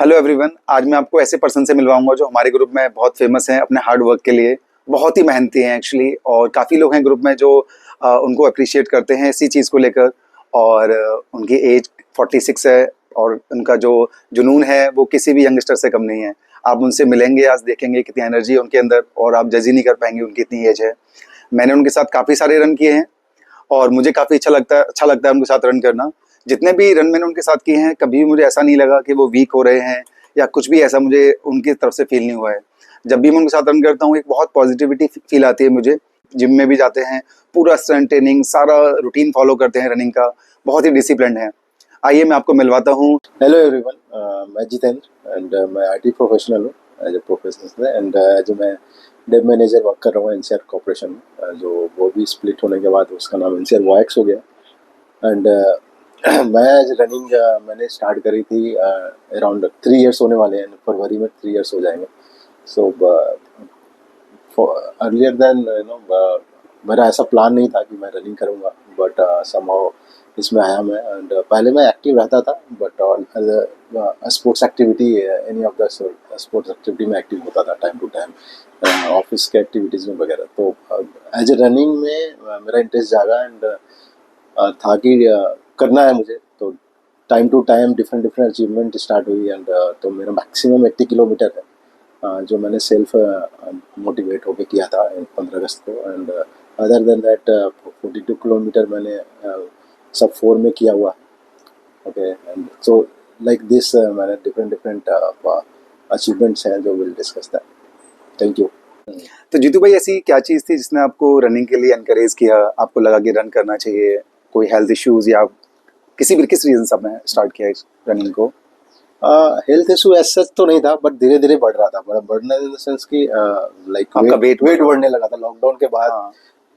Hello everyone. आज मैं आपको ऐसे पर्सन से मिलवाऊंगा जो हमारे ग्रुप में बहुत फेमस हैं अपने हार्ड वर्क के लिए। बहुत ही मेहनती हैं एक्चुअली, और काफ़ी लोग हैं ग्रुप में जो उनको अप्रिशिएट करते हैं इसी चीज़ को लेकर। और उनकी एज 46 है, और उनका जो जुनून है वो किसी भी यंगस्टर से कम नहीं है। आप उनसे मिलेंगे, आज देखेंगे कितनी एनर्जी है उनके अंदर, और आप जज ही नहीं कर पाएंगे उनकी इतनी एज है। मैंने उनके साथ काफ़ी सारे रन किए हैं, और मुझे काफ़ी अच्छा लगता है उनके साथ रन करना। जितने भी रन मैंने उनके साथ किए हैं, कभी भी मुझे ऐसा नहीं लगा कि वो वीक हो रहे हैं या कुछ भी ऐसा मुझे उनकी तरफ से फील नहीं हुआ है। जब भी मैं उनके साथ रन करता हूँ, एक बहुत पॉजिटिविटी फील आती है मुझे। जिम में भी जाते हैं, पूरा स्ट्रेंथ ट्रेनिंग सारा रूटीन फॉलो करते हैं रनिंग का, बहुत ही डिसिप्लिन है। आइए मैं आपको मिलवाता हूँ। हेलो एवरीवन, मैं जितेंद्र एंड मैं आईटी प्रोफेशनल हूँ as a professional and as मैं डेव मैनेजर वर्क कर रहा हूँ एनसीआर कॉर्पोरेशन में, जो वो भी स्प्लिट होने के बाद उसका नाम एनसीआर वॉक्स हो गया। एंड मैं एज रनिंग मैंने स्टार्ट करी थी अराउंड 3 इयर्स होने वाले हैं, फरवरी में 3 इयर्स हो जाएंगे। सो अर्लियर देन मेरा ऐसा प्लान नहीं था कि मैं रनिंग करूँगा, बट समहाउ इसमें आया मैं। एंड पहले मैं एक्टिव रहता था, but sports activity any of the sports activity में एक्टिव होता था टाइम टू टाइम, ऑफिस के एक्टिविटीज़ में वगैरह। तो एज ए रनिंग में मेरा इंटरेस्ट जागा एंड था कि करना है मुझे। तो time to time different different achievement start हुई एंड तो मेरा मैक्सिमम 80 किलोमीटर है, जो मैंने सेल्फ मोटिवेट होके किया था 15 अगस्त को। And other than that 42 kilometre मैंने सब 4 में किया हुआ। Okay, and so like this मैंने डिफरेंट डिफरेंट अचीवमेंट्स हैं जो will discuss that. Thank you. तो जीतू भाई, ऐसी क्या चीज़ थी जिसने आपको रनिंग के लिए एनकरेज किया? आपको लगा कि रन करना चाहिए? कोई हेल्थ इश्यूज या किस रीजन से आपने स्टार्ट किया इस रनिंग को? हेल्थ इशू ऐसा तो नहीं था, बट धीरे धीरे बढ़ रहा था। बढ़ना इन द सेंस कि लाइक आपका वेट बढ़ने लगा था लॉकडाउन के बाद। हाँ।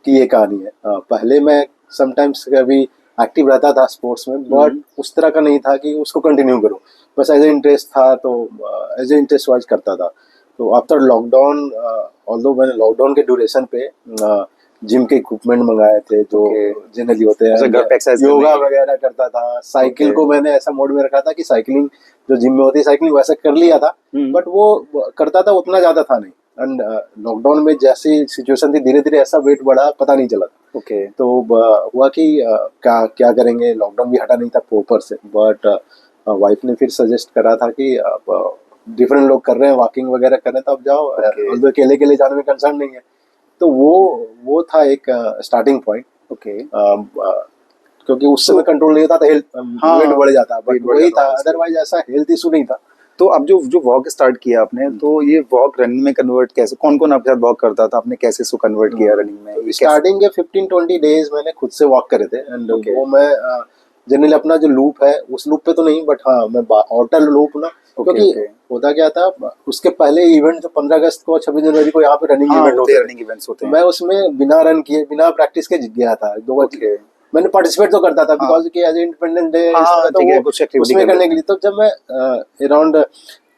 की ये कहानी है। पहले मैं समटाइम्स कभी एक्टिव रहता था स्पोर्ट्स में, बट उस तरह का नहीं था कि उसको कंटिन्यू करूं। बस एज ए इंटरेस्ट था, तो एज ए इंटरेस्ट वाइज करता था। तो आफ्टर लॉकडाउन, ऑल्दो मैंने लॉकडाउन के ड्यूरेशन पे जिम के इक्विपमेंट मंगाए थे जो जनरली होते हैं, घर पे एक्सरसाइज योगा वगैरह करता था। साइकिल को मैंने ऐसा मोड में रखा था कि साइकिलिंग जो जिम में होती है साइकिलिंग वैसा कर लिया था, बट वो करता था उतना ज्यादा था नहीं। एंड लॉकडाउन में जैसी सिचुएशन थी, धीरे धीरे ऐसा वेट बढ़ा, पता नहीं चला। ओके। तो हुआ कि क्या करेंगे, लॉकडाउन भी हटा नहीं था प्रॉपर से। बट वाइफ ने फिर सजेस्ट करा था कि डिफरेंट लोग कर रहे हैं, वॉकिंग वगैरह कर रहे हैं, तो अब जाओ। ऑल्दो अकेले के लिए जाने में कंसर्न नहीं है। तो वो था एक स्टार्टिंग पॉइंट। ओके। क्योंकि उस समय कंट्रोल नहीं होता था, हेल्थ वेट बढ़ जाता, बट वही था, अदरवाइज ऐसा हेल्थ इशू नहीं था। तो अब जो वॉक स्टार्ट किया आपने, तो ये वॉक रनिंग में कन्वर्ट कैसे, कौन कौन आपके साथ वॉक करता था, आपने कैसे इसको कन्वर्ट किया रनिंग में? तो स्टार्टिंग के 15-20 डेज मैंने खुद से वॉक करे थे। एंड वो मैं जनरली अपना जो लूप है उस लूप पे तो नहीं, बट हाँ मैं आउटर लूप ना, क्योंकि होता क्या था, उसके पहले इवेंट जो 15 अगस्त को 26 जनवरी को यहाँ पे रनिंग इवेंट होते हैं, मैं उसमें बिना रन किए बिना प्रैक्टिस के गया था 2 बार। मैंने पार्टिसिपेट तो करता था बिकॉज कि एज इंडिपेंडेंस डे तो उसमें करने के लिए। तो जब मैं अराउंड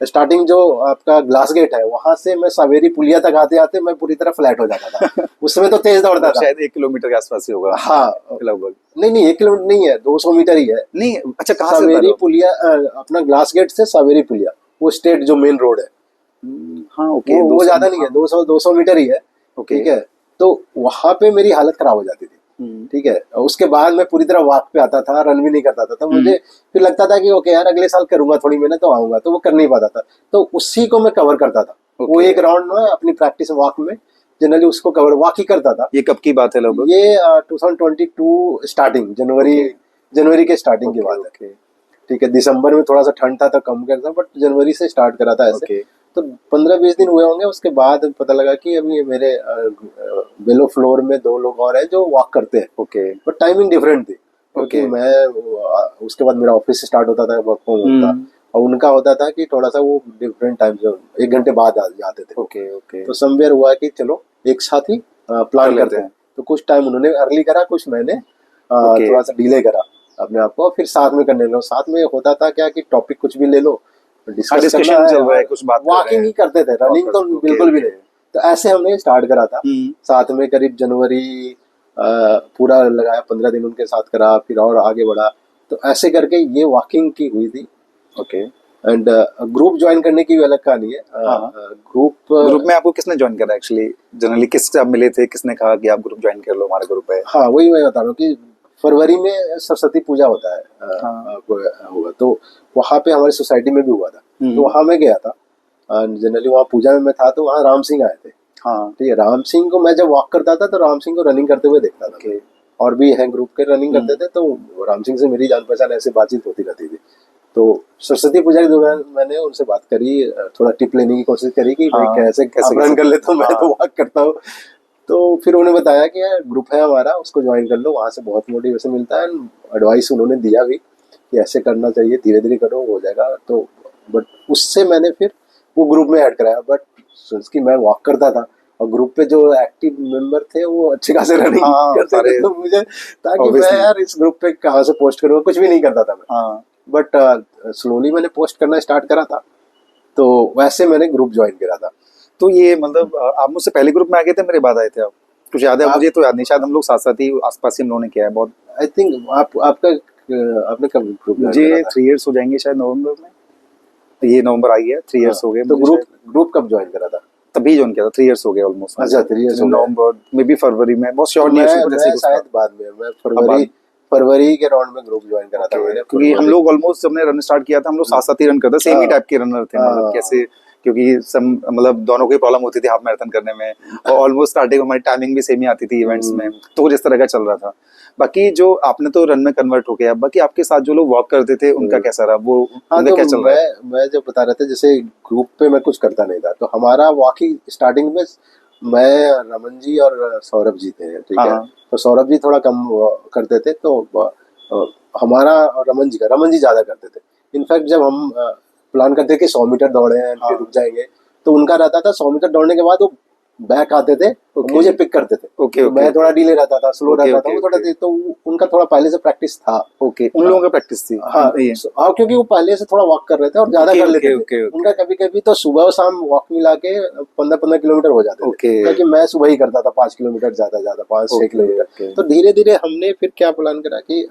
स्टार्टिंग जो आपका ग्लास गेट है वहां से मैं सवेरी पुलिया तक आते आते मैं पूरी तरह फ्लैट हो जाता था। उसमें तो तेज दौड़ता था, शायद 1 किलोमीटर के आसपास ही होगा। हाँ लगभग। नहीं 1 किलोमीटर नहीं है, 200 मीटर ही है। नहीं, अच्छा, कहाँ से? सवेरी पुलिया, अपना ग्लास गेट से सवेरी पुलिया, वो स्टेट जो मेन रोड है। हाँ, ओके। वो ज्यादा नहीं है, 200 मीटर ही है। ठीक है, तो वहां पे मेरी हालत खराब हो जाती थी। ठीक है, उसके बाद मैं पूरी तरह वॉक पे आता था, रन भी नहीं करता था। तो मुझे फिर लगता था कि ओके यार, अगले साल करूंगा, थोड़ी मेहनत तो आऊंगा, तो वो कर नहीं पाता था। तो उसी को मैं कवर करता था। वो एक राउंड में अपनी प्रैक्टिस वॉक में जनरली उसको कवर वॉक ही करता था। ये कब की बात है लगभग? ये 2022 स्टार्टिंग जनवरी के स्टार्टिंग की बात है। ठीक है, दिसंबर में थोड़ा सा ठंड था तो कम करता, बट जनवरी से स्टार्ट करा था ऐसे। तो 15-20 दिन हुए होंगे, उसके बाद पता लगा कि अभी मेरे बेलो फ्लोर में 2 लोग और हैं जो वॉक करते हैं। ओके। बट टाइमिंग डिफरेंट थी, क्योंकि मैं उसके बाद मेरा ऑफिस स्टार्ट होता था, वर्क फ्रॉम होम था, और उनका होता था कि थोड़ा सा वो डिफरेंट टाइम से 1 घंटे बाद जाते थे। ओके। तो समवेयर हुआ कि चलो एक साथ ही प्लान करते हैं। तो कुछ टाइम उन्होंने अर्ली करा, कुछ मैंने थोड़ा सा डिले करा अपने आप को, फिर साथ में करने लो। साथ में होता था क्या कि टॉपिक कुछ भी ले लो, डिस्कशन चल रहा है, कुछ बात वॉकिंग ही करते थे, रनिंग तो बिल्कुल भी नहीं। तो ऐसे हमने स्टार्ट करा था साथ में। करीब जनवरी पूरा लगाया, 15 दिन उनके साथ करा, फिर और आगे बढ़ा। तो ऐसे करके ये वॉकिंग की हुई थी। ओके। एंड ग्रुप ज्वाइन करने की भी अलग कहानी है। हाँ। ग्रुप में आपको किसने ज्वाइन करा एक्चुअली? जनरली किससे आप मिले थे, किसने कहा कि आप ग्रुप ज्वाइन कर लो, हमारा ग्रुप है? हाँ, वही मैं बता रहा हूँ कि फरवरी में सरस्वती पूजा होता है, हाँ। आपको होगा, तो वहाँ पे हमारी सोसाइटी में भी हुआ था, तो वहाँ मैं गया था। जनरली वहाँ पूजा में मैं था, तो वहाँ राम सिंह आए थे। हाँ। ठीक है, राम सिंह को मैं जब वॉक करता था तो राम सिंह को रनिंग करते हुए देखता था। Okay. और भी हैं ग्रुप के रनिंग करते थे, तो राम सिंह से मेरी जान पहचान ऐसे बातचीत होती रहती थी। तो सरस्वती पूजा के दौरान मैंने उनसे बात करी, थोड़ा टिप लेने की कोशिश करी कि भाई हाँ, कैसे कैसे- आप रन कैसे- कर लेते हो, मैं हाँ। तो वॉक करता हूँ। तो फिर उन्होंने बताया कि यार ग्रुप है हमारा, उसको ज्वाइन कर लो, वहाँ से बहुत मोटिवेशन मिलता है। एडवाइस उन्होंने दिया भी कि ऐसे करना चाहिए, धीरे धीरे करो, हो जाएगा। तो बट उससे मैंने फिर वो ग्रुप में ऐड कराया। बट सिंस कि मैं वॉक करता था और ग्रुप पे जो एक्टिव मेंबर थे वो अच्छे खासे रनिंग हाँ, करते थे, सारे तो मुझे ताकि मैं obviously। यार इस ग्रुप पे कहाँ से पोस्ट करूँ, कुछ भी नहीं करता था मैं। हाँ। बट स्लोली मैंने पोस्ट करना स्टार्ट करा था, तो वैसे मैंने ग्रुप ज्वाइन करा था। तो ये मतलब आप मुझसे पहले ग्रुप में आ गए थे, मेरे बाद आए थे आप? कुछ याद है? आप- मुझे तो याद नहीं, शायद हम लोग साथ साथ ही आसपास ही हम लोगों ने किया है बहुत। आई थिंक आपका आपने कब ग्रुप ज्वाइन मुझे करा था? 3 इयर्स हो जाएंगे शायद नवंबर में। ये नवंबर आ गया, 3 इयर्स हो गए तो मुझे ग्रुप शायद। ग्रुप कब ज्वाइन करा था? तभी ज्वाइन किया था, 3 इयर्स हो गए ऑलमोस्ट। अच्छा, 3 इयर्स हो गए। नवंबर मे बी फरवरी में, बहुत तो श्योर नहीं है मैं कुछ ऐसे मैं कुछ था। शायद बाद में, मैं अब बाद- फरवरी के राउंड में ग्रुप ज्वाइन करा था मैंने। क्योंकि हम लोग ऑलमोस्ट जब हमने रन स्टार्ट किया था, हम लोग साथ साथ ही रन करते, सेम ही हाँ। टाइप के रनर थे, मतलब हाँ। कैसे, क्योंकि सब मतलब दोनों को ही प्रॉब्लम होती थी हाफ मैराथन करने में, और ऑलमोस्ट स्टार्टिंग हमारी टाइमिंग भी सेम ही आती थी इवेंट्स में, तो कुछ इस तरह का चल रहा था। बाकी जो आपने तो रन में कन्वर्ट हो गया, बाकी आपके साथ जो लोग वॉक करते थे उनका कैसा रहा, वो हाँ, उनका तो क्या चल रहा है? मैं जब बता रहे थे, जैसे ग्रुप पे मैं कुछ करता नहीं था, तो हमारा वॉकिंग स्टार्टिंग में मैं, रमन जी और सौरभ जी थे। ठीक है, हाँ। तो सौरभ जी थोड़ा कम करते थे, तो हमारा और रमन जी ज्यादा करते थे। इनफैक्ट जब हम प्लान करते कि 100 मीटर दौड़े हैं हाँ। फिर रुक जाएंगे, तो उनका रहता था 100 मीटर दौड़ने के बाद वो बैक आते थे, Okay. मुझे पिक करते थे। ओके, तो ओके, मैं थोड़ा डिले रहता था, स्लो Okay, रहता okay, था, वो थोड़ा okay. तो उनका थोड़ा पहले से प्रैक्टिस था। ओके, उन लोगों का प्रैक्टिस थी। हाँ, ये हाँ, क्योंकि वो पहले से थोड़ा वॉक कर रहे थे और ज्यादा Okay, कर लेते okay, थे। okay, okay. उनका कभी कभी तो सुबह और शाम वॉक मिला के 15-15 किलोमीटर हो जाते थे। Okay. क्योंकि मैं सुबह ही करता था 5 किलोमीटर, ज्यादा 5-6 Okay, किलोमीटर। okay. तो धीरे धीरे हमने फिर क्या प्लान करा कि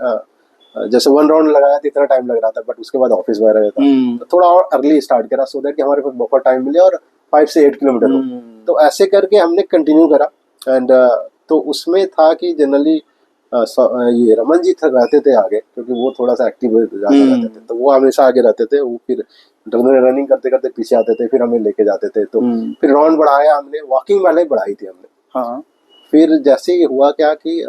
जैसे 1 राउंड लगाया तो इतना टाइम लग रहा था, बट उसके बाद ऑफिस वगैरह रहता, तो थोड़ा और अर्ली स्टार्ट करा, सो दैट कि हमारे पास बफर टाइम मिले और 5 से 8 किलोमीटर हो। तो ऐसे करके हमने कंटिन्यू करा। एंड तो उसमें था कि जनरली ये रमन जी रहते थे आगे, क्योंकि वो थोड़ा सा एक्टिव ज्यादा रहते थे, तो वो हमेशा आगे रहते थे। वो फिर रनिंग करते करते पीछे आते थे, फिर हमें लेके जाते थे। तो फिर राउंड बढ़ाया हमने, वॉकिंग वाले बढ़ाई थी हमने। हाँ। फिर जैसे ही हुआ क्या कि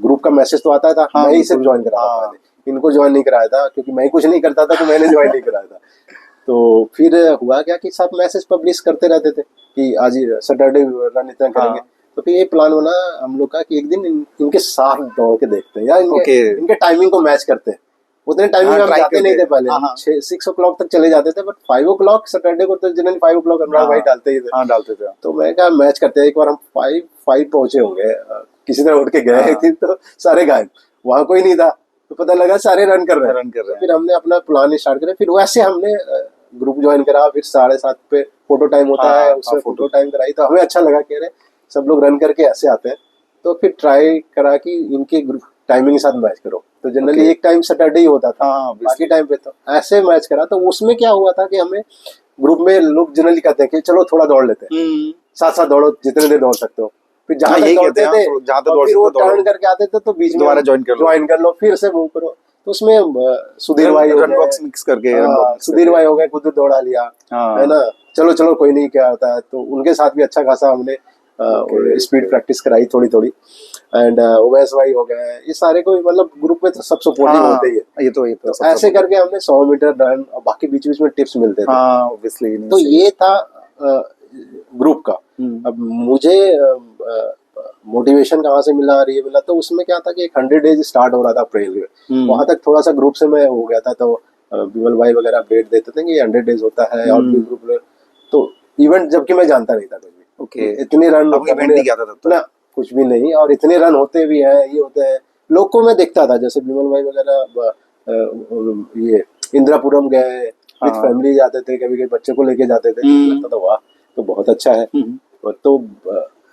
ग्रुप का मैसेज तो आता था, हाँ, मैं ही सिर्फ ज्वाइन करा था हाँ। पहले, इनको ज्वाइन नहीं कराया था, क्योंकि मैं ही कुछ नहीं करता था, तो मैंने ज्वाइन नहीं कराया था। तो फिर हुआ क्या कि सब मैसेज पब्लिश करते रहते थे कि आज सैटरडे रन इतना करेंगे। हाँ। तो फिर ये प्लान बना हम लोग का कि एक दिन इनके साथ दौड़ के देखते हैं, या Okay. इनके टाइमिंग को मैच करते हैं। उतने टाइमिंग हाँ, में हम try जाते नहीं करते थे हैं। पहले, हाँ, हम हाँ। 6 o'clock तक चले जाते थे, बट 5 o'clock सैटरडे को तो जनरली 5 o'clock अनुराग भाई डालते ही थे। हाँ, डालते थे। तो मैं कहा मैच करते हैं। एक बार हम 5 पहुंचे होंगे, किसी तरह उठ के गए हाँ। थे, तो सारे गायब, वहां कोई नहीं था। तो पता लगा सारे रन कर रहे हैं। रन कर रहे हैं। फिर हमने अपना प्लान स्टार्ट करा, फिर वैसे हमने ग्रुप ज्वाइन करा। फिर 7:30 पे फोटो टाइम होता हाँ, है, उसमें हाँ, फोटो टाइम कराई, तो हमें अच्छा लगा कि अरे सब लोग रन करके ऐसे आते हैं। तो फिर ट्राई करा कि इनके ग्रुप टाइमिंग के साथ मैच करो। तो जनरली Okay. एक टाइम सैटरडे ही होता था, हाँ, बाकी टाइम पे तो ऐसे मैच करा। तो उसमें क्या हुआ था कि हमें ग्रुप में लोग जनरली कहते हैं कि चलो थोड़ा दौड़ लेते हैं, साथ साथ दौड़ो, जितने देर दौड़ सकते हो। फिर जहां हाँ, तक यही दौड़ते कहते हैं, थे, हाँ, जहाँ तक और दौड़ फिर सकते वो हो दौड़ो। टर्न करके आते थे, तो बीच में दोबारा ज्वाइन कर लो। ज्वाइन कर लो, फिर से मूव करो। तो उसमें सुधीर भाई हो रन गए, बॉक्स मिक्स करके, रन हाँ, बॉक्स सुधीर भाई हो गए, खुद दौड़ा लिया, हाँ। है ना। चलो चलो कोई नहीं, क्या होता है। तो उनके साथ भी अच्छा खासा हमने स्पीड प्रैक्टिस कराई थोड़ी थोड़ी। एंड ओवैस भाई हो गए, ये सारे को मतलब ग्रुप में तो सब सपोर्टिंग हाँ, होते ही है। ये तो तो ऐसे करके हमने 100 मीटर रन और बाकी बीच बीच में टिप्स मिलते थे। हाँ, ऑब्वियसली। तो ये था ग्रुप का। अब मुझे मोटिवेशन कहाँ से मिला और ये मिला, तो उसमें क्या था कि एक 100 डेज स्टार्ट हो रहा था अप्रैल में। वहां तक थोड़ा सा ग्रुप से मैं हो गया था, तो विमल भाई वगैरह अपडेट देते थे कि 100 डेज होता है, और भी ग्रुप में। तो इवेंट जबकि मैं जानता नहीं था कुछ भी। ओके, इतने रन इवेंट नहीं किया था तब तक? ना, कुछ भी नहीं। और इतने रन होते भी हैं, ये होते हैं। लोग को मैं देखता था, जैसे विमल भाई वगैरह ये इंदिरापुरम गए, विद फैमिली जाते थे, कभी कभी बच्चे को लेके जाते थे। लगता था वाह, तो बहुत अच्छा है। तो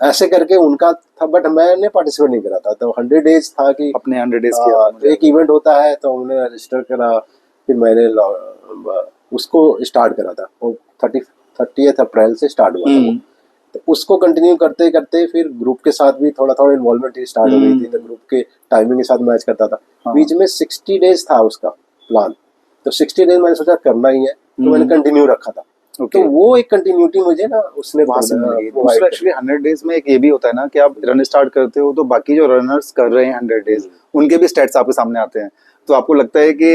ऐसे करके उनका था, बट मैंने पार्टिसिपेट नहीं करा था। तो 100 डेज था कि अपने 100 डेज किया। तो एक इवेंट होता है, तो हमने रजिस्टर करा। फिर मैंने उसको स्टार्ट करा था, वो 30 अप्रैल से स्टार्ट हुआ था वो। तो उसको कंटिन्यू करते करते फिर ग्रुप के साथ भी थोड़ा थोड़ा इन्वॉल्वमेंट स्टार्ट हो गई थी, तो ग्रुप के टाइमिंग के साथ मैच करता था। हाँ। बीच में 60 डेज था उसका प्लान, तो 60 डेज मैंने सोचा करना ही है, तो मैंने कंटिन्यू रखा था। ओके, तो वो एक कंटिन्यूटी मुझे ना उसने वहां से मिल गई। provide दूसरा एक्चुअली 100 डेज में एक ये भी होता है ना कि आप रन स्टार्ट करते हो तो बाकी जो रनर्स कर रहे हैं 100 डेज उनके भी स्टेट्स आपके सामने आते हैं, तो आपको लगता है कि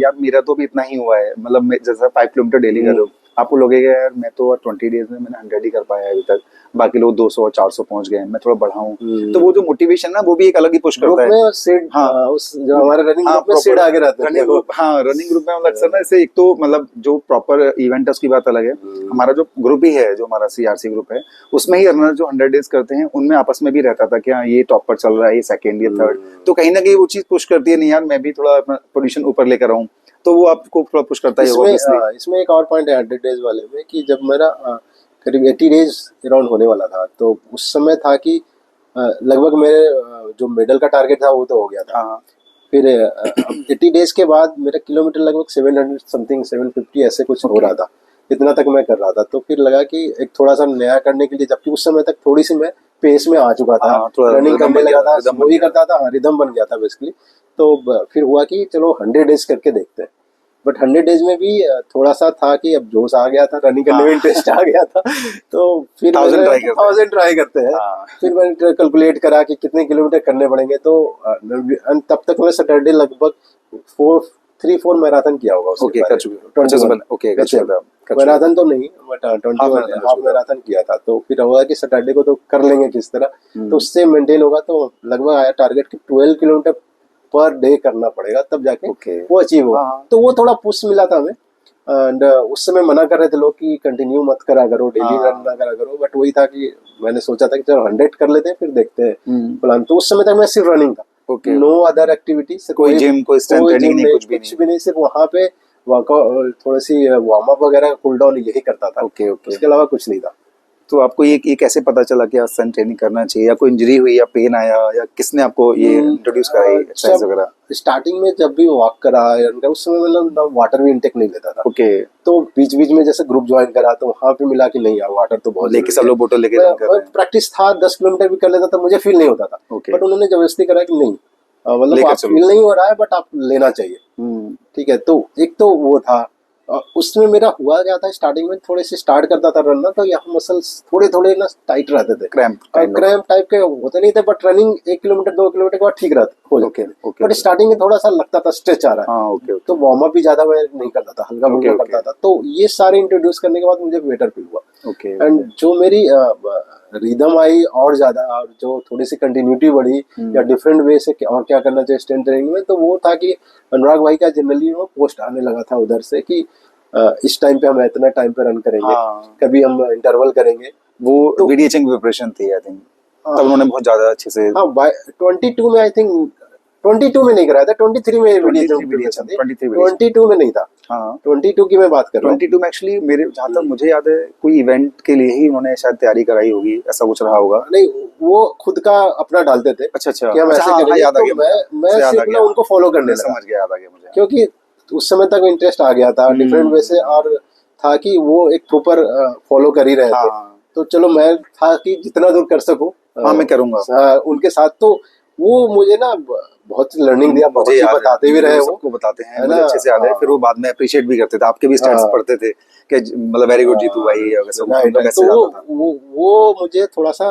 यार मेरा तो भी इतना ही हुआ है, मतलब जैसा 5 किलोमीटर डेली कर रहे हो, आपको लगेगा यार मैं तो 20 डेज में मैंने 100 ही कर पाया है अभी तक, बाकी लोग 200 और 400 पहुंच गए हैं, मैं थोड़ा बढ़ाऊं। तो वो जो मोटिवेशन ना वो भी एक अलग ही पुश ग्रुप करता है। में सीड, हाँ। उस जो हमारे रनिंग हाँ, ग्रुप में proper सीड आगे रहते थे रनिंग वो। ग्रुप, हाँ रनिंग ग्रुप में हम अक्सर ना ऐसे, एक तो मतलब जो प्रॉपर इवेंट है उसकी बात अलग है, हमारा जो ग्रुप ही है, जो हमारा सीआरसी ग्रुप है, उसमें ही रनर जो 100 डेज करते हैं उनमें आपस में भी रहता था कि हाँ ये टॉप पर चल रहा है, ये सेकंड, ये थर्ड, तो कहीं ना कहीं वो चीज पुश करती है, नहीं यार मैं भी थोड़ा अपना पोजीशन ऊपर लेकर आऊं, तो वो आपको थोड़ा पुश करता है इसमें इसमें एक और पॉइंट है 100 डेज वाले में कि जब मेरा करीब 80 डेज अराउंड होने वाला था, तो उस समय था कि लगभग मेरे जो मेडल का टारगेट था वो तो हो गया था। हाँ। फिर 80 डेज के बाद मेरा किलोमीटर लगभग 700 समथिंग 750 ऐसे कुछ हो रहा था, इतना तक मैं कर रहा था। तो फिर लगा कि एक थोड़ा सा नया करने के लिए, जबकि उस समय तक थोड़ी सी मैं पेस में आ चुका था, हाँ, थोड़ा रनिंग rhythm करने बन लगा गया, था, rhythm बन वो ही गया। करता था, रिदम बन गया था बेसिकली। तो फिर हुआ कि चलो 100 डेज करके देखते हैं। बट 100 डेज में भी थोड़ा सा था कि अब जोश आ गया था, रनिंग करने में इंटरेस्ट आ गया था। तो फिर 1000 ट्राई करते हैं। 1000 ट्राई करते हैं। हाँ। फिर मैंने कैलकुलेट करा कि कितने किलोमीटर करने पड़ेंगे, तो तब तक मैं सैटरडे लगभग 3-4 मैराथन किया होगा उसके ओके, पहले। कर चुके, 21 ओके, कर चुका था, कर चुका मैराथन तो नहीं, बट 21 marathon कर हाफ चुका। मैराथन किया था। तो फिर हुआ कि सैटरडे को तो कर लेंगे किस तरह, तो उससे मेंटेन होगा। तो लगभग आया टारगेट कि 12 किलोमीटर पर डे करना पड़ेगा, तब जाके ओके। वो अचीव हो। हाँ। तो वो थोड़ा पुश मिला था हमें। एंड उस समय मना कर रहे थे लोग कि कंटिन्यू मत करा करो, डेली हाँ। रन ना करा करो, बट वही था कि मैंने सोचा था कि चलो 100 कर लेते हैं, फिर देखते हैं प्लान। तो उस समय तक मैं सिर्फ रनिंग था, ओके। नो अदर एक्टिविटी, कोई जिम, कोई स्ट्रेंथ ट्रेनिंग नहीं, कुछ भी कुछ भी नहीं, सिर्फ वहाँ पे वर्कआउट, थोड़ी सी वार्म अप वगैरह, कूल डाउन यही करता था। Okay, okay. उसके अलावा कुछ नहीं था। तो आपको ये कैसे पता चला कि आज सन ट्रेनिंग करना चाहिए, या कोई इंजरी हुई या पेन आया, या किसने आपको ये इंट्रोड्यूस कराई एक्सरसाइज वगैरह? स्टार्टिंग में जब भी वॉक करा उस समय मतलब वाटर भी इंटेक नहीं लेता था। ओके। तो बीच बीच में जैसे ग्रुप ज्वाइन करा तो वहाँ पे मिला कि नहीं यार वाटर तो बहुत लेके सब लोग बोतल लेके रन कर रहे हैं। प्रैक्टिस था, 10 किलोमीटर भी कर लेता था, मुझे फील नहीं होता था। ओके। बट उन्होंने जबरदस्ती करा कि नहीं, मतलब लेकर आप चलो। फील नहीं हो रहा है बट आप लेना चाहिए। ठीक है, तो एक तो वो था। उसमें मेरा हुआ क्या था, स्टार्टिंग में थोड़े से स्टार्ट करता था रन ना, तो यहाँ मसल्स थोड़े थोड़े ना टाइट रहते थे, क्रैम्प टाइप के होते नहीं थे। बट रनिंग 1 किलोमीटर 2 किलोमीटर के बाद ठीक हो जाते थे। बट स्टार्टिंग में थोड़ा सा लगता था स्ट्रेच आ रहा है, तो वार्म अप भी ज्यादा मैं नहीं करता था, हल्का फुल्का करता था। तो ये सारे इंट्रोड्यूस करने के बाद मुझे बेटर फील हुआ। एंड जो मेरी रिदम आई और ज्यादा, और जो थोड़ी सी कंटिन्यूटी बढ़ी या डिफरेंट वे से और क्या करना चाहिए स्ट्रेंथ ट्रेनिंग में, तो वो था कि अनुराग भाई का जनरली वो पोस्ट आने लगा था उधर से कि इस टाइम पे हम इतना टाइम पे रन करेंगे, कभी हम इंटरवल करेंगे। वो तो वीडियोचिंग प्रिपरेशन थी आई थिंक, तब उन्होंने बहुत ज्यादा अच्छे से। हाँ, 22 में आई थिंक, 22 में नहीं कराया था, 23 में वीडियोचिंग प्रिपरेशन थी, 22 में नहीं था। हाँ, 22 की मैं बात कर रहा हूँ। 22 में एक्चुअली मेरे जहाँ तक मुझे याद है कोई इवेंट के लिए ही उन्होंने शायद तैयारी कराई होगी, ऐसा कुछ रहा होगा। नहीं, वो खुद का अपना डालते थे। अच्छा, कि हम ऐसे करेंगे, तो मैं सिर्फ ना उनको फॉलो करने लगा। समझ गया, याद आ गया मुझे, क्योंकि उस समय तक इंटरेस्ट आ गया था डिफरेंट वे से, और था कि वो एक प्रॉपर फॉलो कर ही रहे थे। तो चलो मैं था कि जितना दूर कर सकूं मैं करूंगा उनके साथ। तो वो मुझे ना बहुत लर्निंग दिया, बहुत ही बताते भी रहे, वो सबको बताते हैं, मुझे अच्छे से याद है। फिर वो बाद में अप्रिशिएट भी करते थे, आपके भी स्टैट्स पढ़ते थे कि मतलब वेरी गुड जीतू भाई, तो वो मुझे थोड़ा सा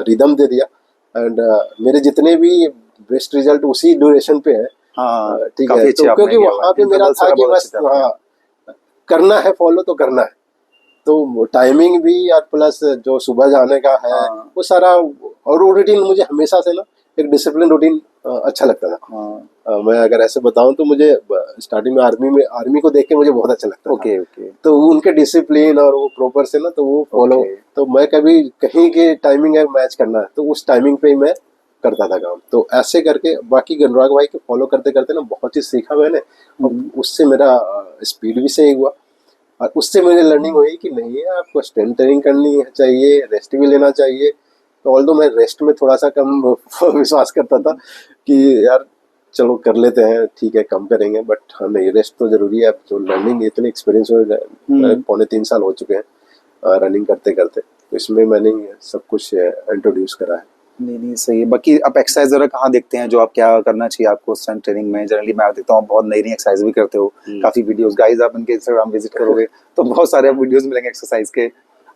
रिदम दे दिया। एंड मेरे जितने भी बेस्ट रिजल्ट उसी ड्यूरेशन पे है। ठीक है, तो क्योंकि वहाँ पे मेरा था कि बस करना है फॉलो, तो करना है। तो टाइमिंग भी और प्लस जो सुबह जाने का है वो सारा, और वो रूटीन मुझे हमेशा से ना एक डिसिप्लिन रूटीन अच्छा लगता था। मैं अगर ऐसे बताऊं तो मुझे स्टार्टिंग में आर्मी को देख के मुझे बहुत अच्छा लगता था। तो उनके डिसिप्लिन और वो प्रॉपर से ना, तो वो फॉलो। तो मैं कभी कहीं के टाइमिंग है मैच करना है तो उस टाइमिंग पे ही मैं करता था काम। तो ऐसे करके बाकी अनुराग भाई के फॉलो करते करते ना बहुत चीज सीखा मैंने, और उससे मेरा स्पीड भी सही हुआ। और उससे मुझे लर्निंग हुई कि नहीं है, आपको स्ट्रेंथ ट्रेनिंग करनी चाहिए, रेस्ट भी लेना चाहिए। तो ऑल्दो मैं रेस्ट में थोड़ा सा कम विश्वास करता था कि यार चलो कर लेते हैं, ठीक है कम करेंगे, बट हाँ नहीं, रेस्ट तो जरूरी है। अब जो लर्निंग इतने एक्सपीरियंस हो गए, पौने 3 साल हो चुके हैं रनिंग करते करते, तो इसमें मैंने सब कुछ इंट्रोड्यूस करा है। नहीं नहीं सही है। बाकी आप एक्सरसाइज वगैरह कहाँ देखते हैं, जो आप क्या करना चाहिए आपको उस टाइम ट्रेनिंग में? जनरली मैं देखता हूँ बहुत नई नई एक्सरसाइज भी करते हो, काफी वीडियोस, गाइस आप इनके इंस्टाग्राम विजिट करोगे तो बहुत सारे वीडियोस मिलेंगे एक्सरसाइज के,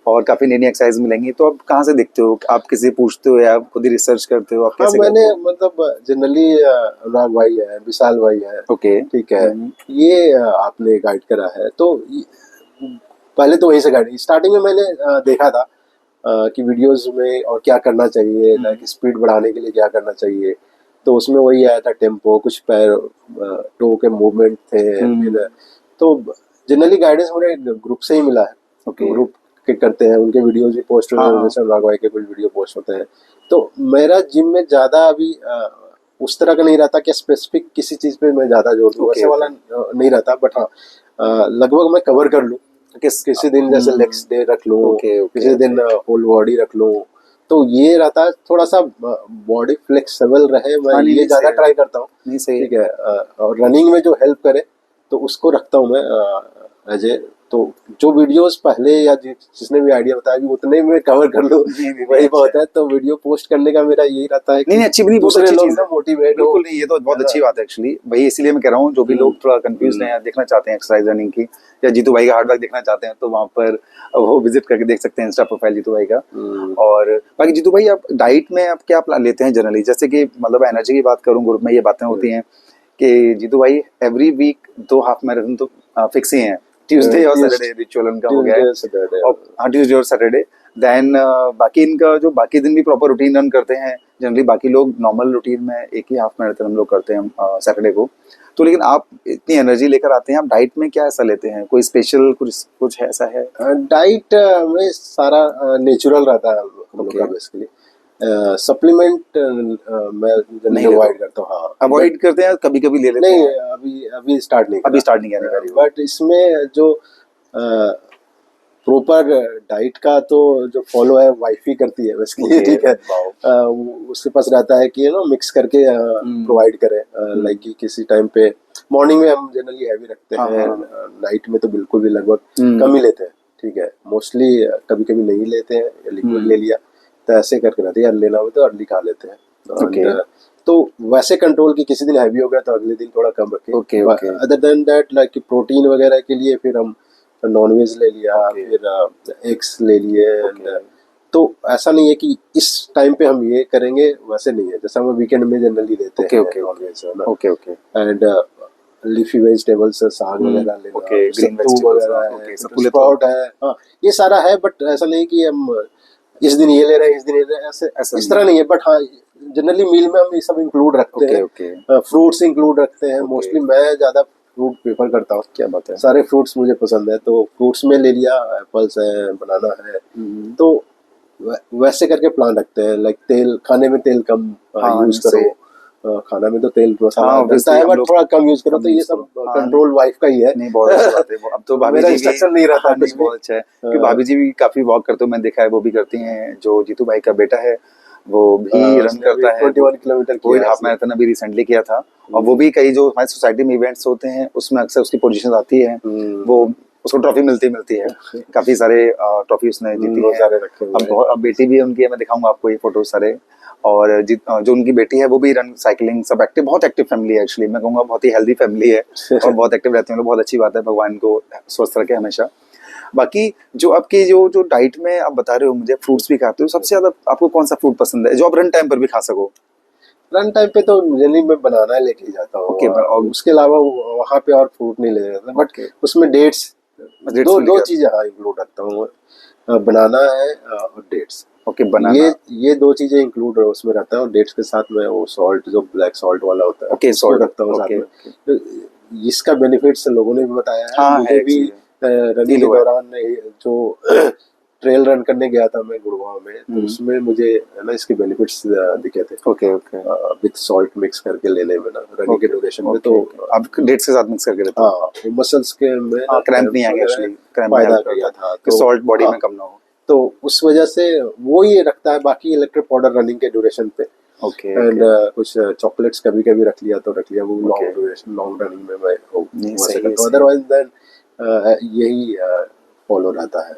और काफी नई नई एक्सरसाइज मिलेंगी। तो आप कहाँ से देखते हो? आप किसी से पूछते हो या आप खुद ही रिसर्च करते हो? आप हाँ कैसे मैंने करते हो? मतलब जनरली अनुराग भाई है, विशाल भाई है, ओके। ठीक है, ये आपने गाइड करा है, तो पहले तो वहीं से गाइड, स्टार्टिंग में मैंने देखा था कि वीडियोस में और क्या करना चाहिए, लाइक स्पीड बढ़ाने के लिए क्या करना चाहिए, तो उसमें वही आया था टेम्पो, कुछ पैर टो के मूवमेंट थे, फिर तो जनरली गाइडेंस मुझे ग्रुप से ही मिला है। ओके। ग्रुप के करते हैं, उनके वीडियोस भी पोस्ट होते हैं, जैसे अनुराग भाई के कुछ वीडियो पोस्ट होते हैं। तो मेरा जिम में ज़्यादा अभी उस तरह का नहीं रहता कि स्पेसिफिक किसी चीज़ पे मैं ज़्यादा जोर दूँ, वैसे वाला नहीं रहता, बट हाँ लगभग मैं कवर कर लूँ। किसी दिन जैसे लेग्स डे रख लूँ, किसी दिन होल बॉडी रख लूँ, तो ये रहता है थोड़ा सा बॉडी फ्लेक्सिबल रहे, मैं ये ज़्यादा ट्राई करता हूँ। नहीं सही ठीक है, और रनिंग में जो हेल्प करे तो उसको रखता हूँ मैं एज ए, तो जो वीडियोस पहले या जिसने भी आइडिया बताया कि उतने में कवर कर लो वही बहुत है। तो वीडियो पोस्ट करने का मेरा यही रहता है कि नहीं अच्छी भी नहीं, बहुत दूसरे अच्छी लोग चीज ना है, मोटिवेट हो। बिल्कुल नहीं, ये तो बहुत अच्छी बात है एक्चुअली। वही इसीलिए मैं कह रहा हूँ, जो भी लोग थोड़ा कंफ्यूज हैं या देखना चाहते हैं एक्सरसाइज रनिंग की, या जीतू भाई का हार्ड वर्क देखना चाहते हैं, तो वहाँ पर वो विजिट करके देख सकते हैं इंस्टा प्रोफाइल जीतू भाई का। और बाकी जीतू भाई आप डाइट में आप क्या लेते हैं जनरली? जैसे कि मतलब एनर्जी की बात करूँ, ग्रुप में ये बातें होती हैं कि जीतू भाई एवरी वीक 2 हाफ मैराथन तो फिक्स ही हैं, ट्यूसडे और सैटरडे रिचुअल उनका हो गया है, और ट्यूसडे और सैटरडे। देन बाकी इनका जो बाकी दिन भी प्रॉपर रूटीन रन करते हैं। जनरली बाकी लोग नॉर्मल रूटीन में एक ही हाफ मैराथन हम लोग करते हैं सैटरडे को। तो लेकिन आप इतनी एनर्जी लेकर आते हैं, आप डाइट में क्या ऐसा लेते हैं? कोई स्पेशल कुछ ऐसा है? डाइट में सारा नेचुरल रहता है हम लोग का बेसिकली। सप्लीमेंट मैं जनरली अवॉइड करता हूँ। हाँ अवॉइड करते हैं, कभी कभी ले लेते नहीं, हैं? अभी स्टार्ट नहीं किया, बट इसमें जो प्रॉपर डाइट का तो जो फॉलो है वाइफ ही करती है बेसिकली, ठीक है। उसके पास रहता है कि मिक्स करके प्रोवाइड करें, लाइक कि किसी टाइम पे मॉर्निंग में हम जनरली हैवी रखते हैं, नाइट में तो बिल्कुल भी लगभग कम ही लेते हैं, ठीक है। मोस्टली कभी कभी नहीं लेते हैं, लिक्विड ले लिया, तो ऐसे करके रहते हैं, लेना हो तो अर्ली खा लेते हैं। तो वैसे कंट्रोल की किसी दिन हैवी हो गया तो अगले दिन थोड़ा कम रखें। Other than that like protein वगैरह के लिए फिर हम नॉनवेज ले लिया, फिर एग्स ले लिए। तो ऐसा नहीं है कि इस टाइम पे हम ये करेंगे, वैसे नहीं है। जैसा हम वीकेंड में जनरली लेते हैं नॉनवेज, है ना। एंड लीफी वेजिटेबल्स, साग वगैरह लेना, सत्तू वगैरह है, स्प्राउट है, हाँ ये सारा है। बट ऐसा नहीं कि हम इस दिन ये ले रहे हैं, इस दिन ये ले रहे हैं, ऐसे इस तरह नहीं है। बट हाँ जनरली मील में हम ये सब इंक्लूड रखते हैं, फ्रूट्स इंक्लूड रखते हैं। मोस्टली मैं ज्यादा फ्रूट प्रेफर करता हूँ। क्या बात है, सारे फ्रूट्स मुझे पसंद है, तो फ्रूट्स में ले लिया, एप्पल्स है, बनाना है, तो वैसे करके प्लान रखते हैं। लाइक तेल, खाने में तेल कम यूज करो, खाना में तो तेल मसाला डलता है, बट थोड़ा कम यूज करो। तो ये सब कंट्रोल वाइफ का ही है। नहीं बहुत अच्छी बात है। अब तो भाभी जी इंस्ट्रक्शन नहीं रहता, नहीं बहुत अच्छा है, क्योंकि भाभी जी भी काफी वॉक करते हो, मैंने देखा है, वो भी करती हैं। जो जीतू भाई का बेटा है वो भी रन करता है, 21 किलोमीटर कोई हाफ मैराथन अभी रिसेंटली किया था। और वो भी कई जो हमारी सोसाइटी में इवेंट्स होते हैं उसमें अक्सर उसकी पोजीशन आती है, वो उसको ट्रॉफी मिलती है। काफी सारे ट्रॉफी उसने जीती है। अब बेटी भी उनकी है, मैं दिखाऊंगा आपको ये फोटो सारे। और जो उनकी बेटी है वो भी रन, साइकिलिंग, सब एक्टिव, बहुत एक्टिव फैमिली है एक्चुअली। मैं कहूँगा बहुत ही हेल्दी फैमिली है और बहुत एक्टिव रहते हैं लोग। बहुत अच्छी बात है, भगवान को स्वस्थ रखे हमेशा। बाकी जो आपकी जो डाइट में आप बता रहे हो, मुझे फ्रूट्स भी खाते हो, सबसे ज्यादा आपको कौन सा फ्रूट पसंद है जो आप रन टाइम पर भी खा सको? रन टाइम पे तो जनरली मैं बनाना लेके जाता हूँ, और उसके अलावा वहाँ पे और फ्रूट नहीं ले जाता। बट उसमें डेट्स, दो चीजें हाँ इंक्लूड रखता हूँ, बनाना है और डेट्स। बनाना, ये दो चीजें इंक्लूड उसमें रहता है। और डेट्स के साथ में वो सॉल्ट, जो ब्लैक सॉल्ट वाला होता है, सॉल्ट रखता हूँ साथ में। तो इसका बेनिफिट्स लोगों ने भी बताया है, मुझे भी रनिंग के दौरान जो ट्रेल रन करने गया था मैं गुड़गांव में, तो उसमें मुझे है ना इसके बेनिफिट्स दिखे थे। विद सॉल्ट मिक्स करके लेने में ना रनिंग के ड्यूरेशन में, तो आप डेट्स के साथ मिक्स करके लेते हो? हाँ, मसल्स के में क्रैम्प नहीं आएगा एक्चुअली, फायदा किया था, तो सॉल्ट बॉडी में कम ना हो, तो उस वजह से वो ये रखता है। बाकी इलेक्ट्रिक पाउडर रनिंग के ड्यूरेशन पे ओके एंड कुछ चॉकलेट्स कभी कभी रख लिया तो रख लिया, वो Okay. लॉन्ग रनिंग में मैं नहीं, वैसे सही है, करता हूँ। सही है। अदरवाइज देन यही फॉलो रहता है।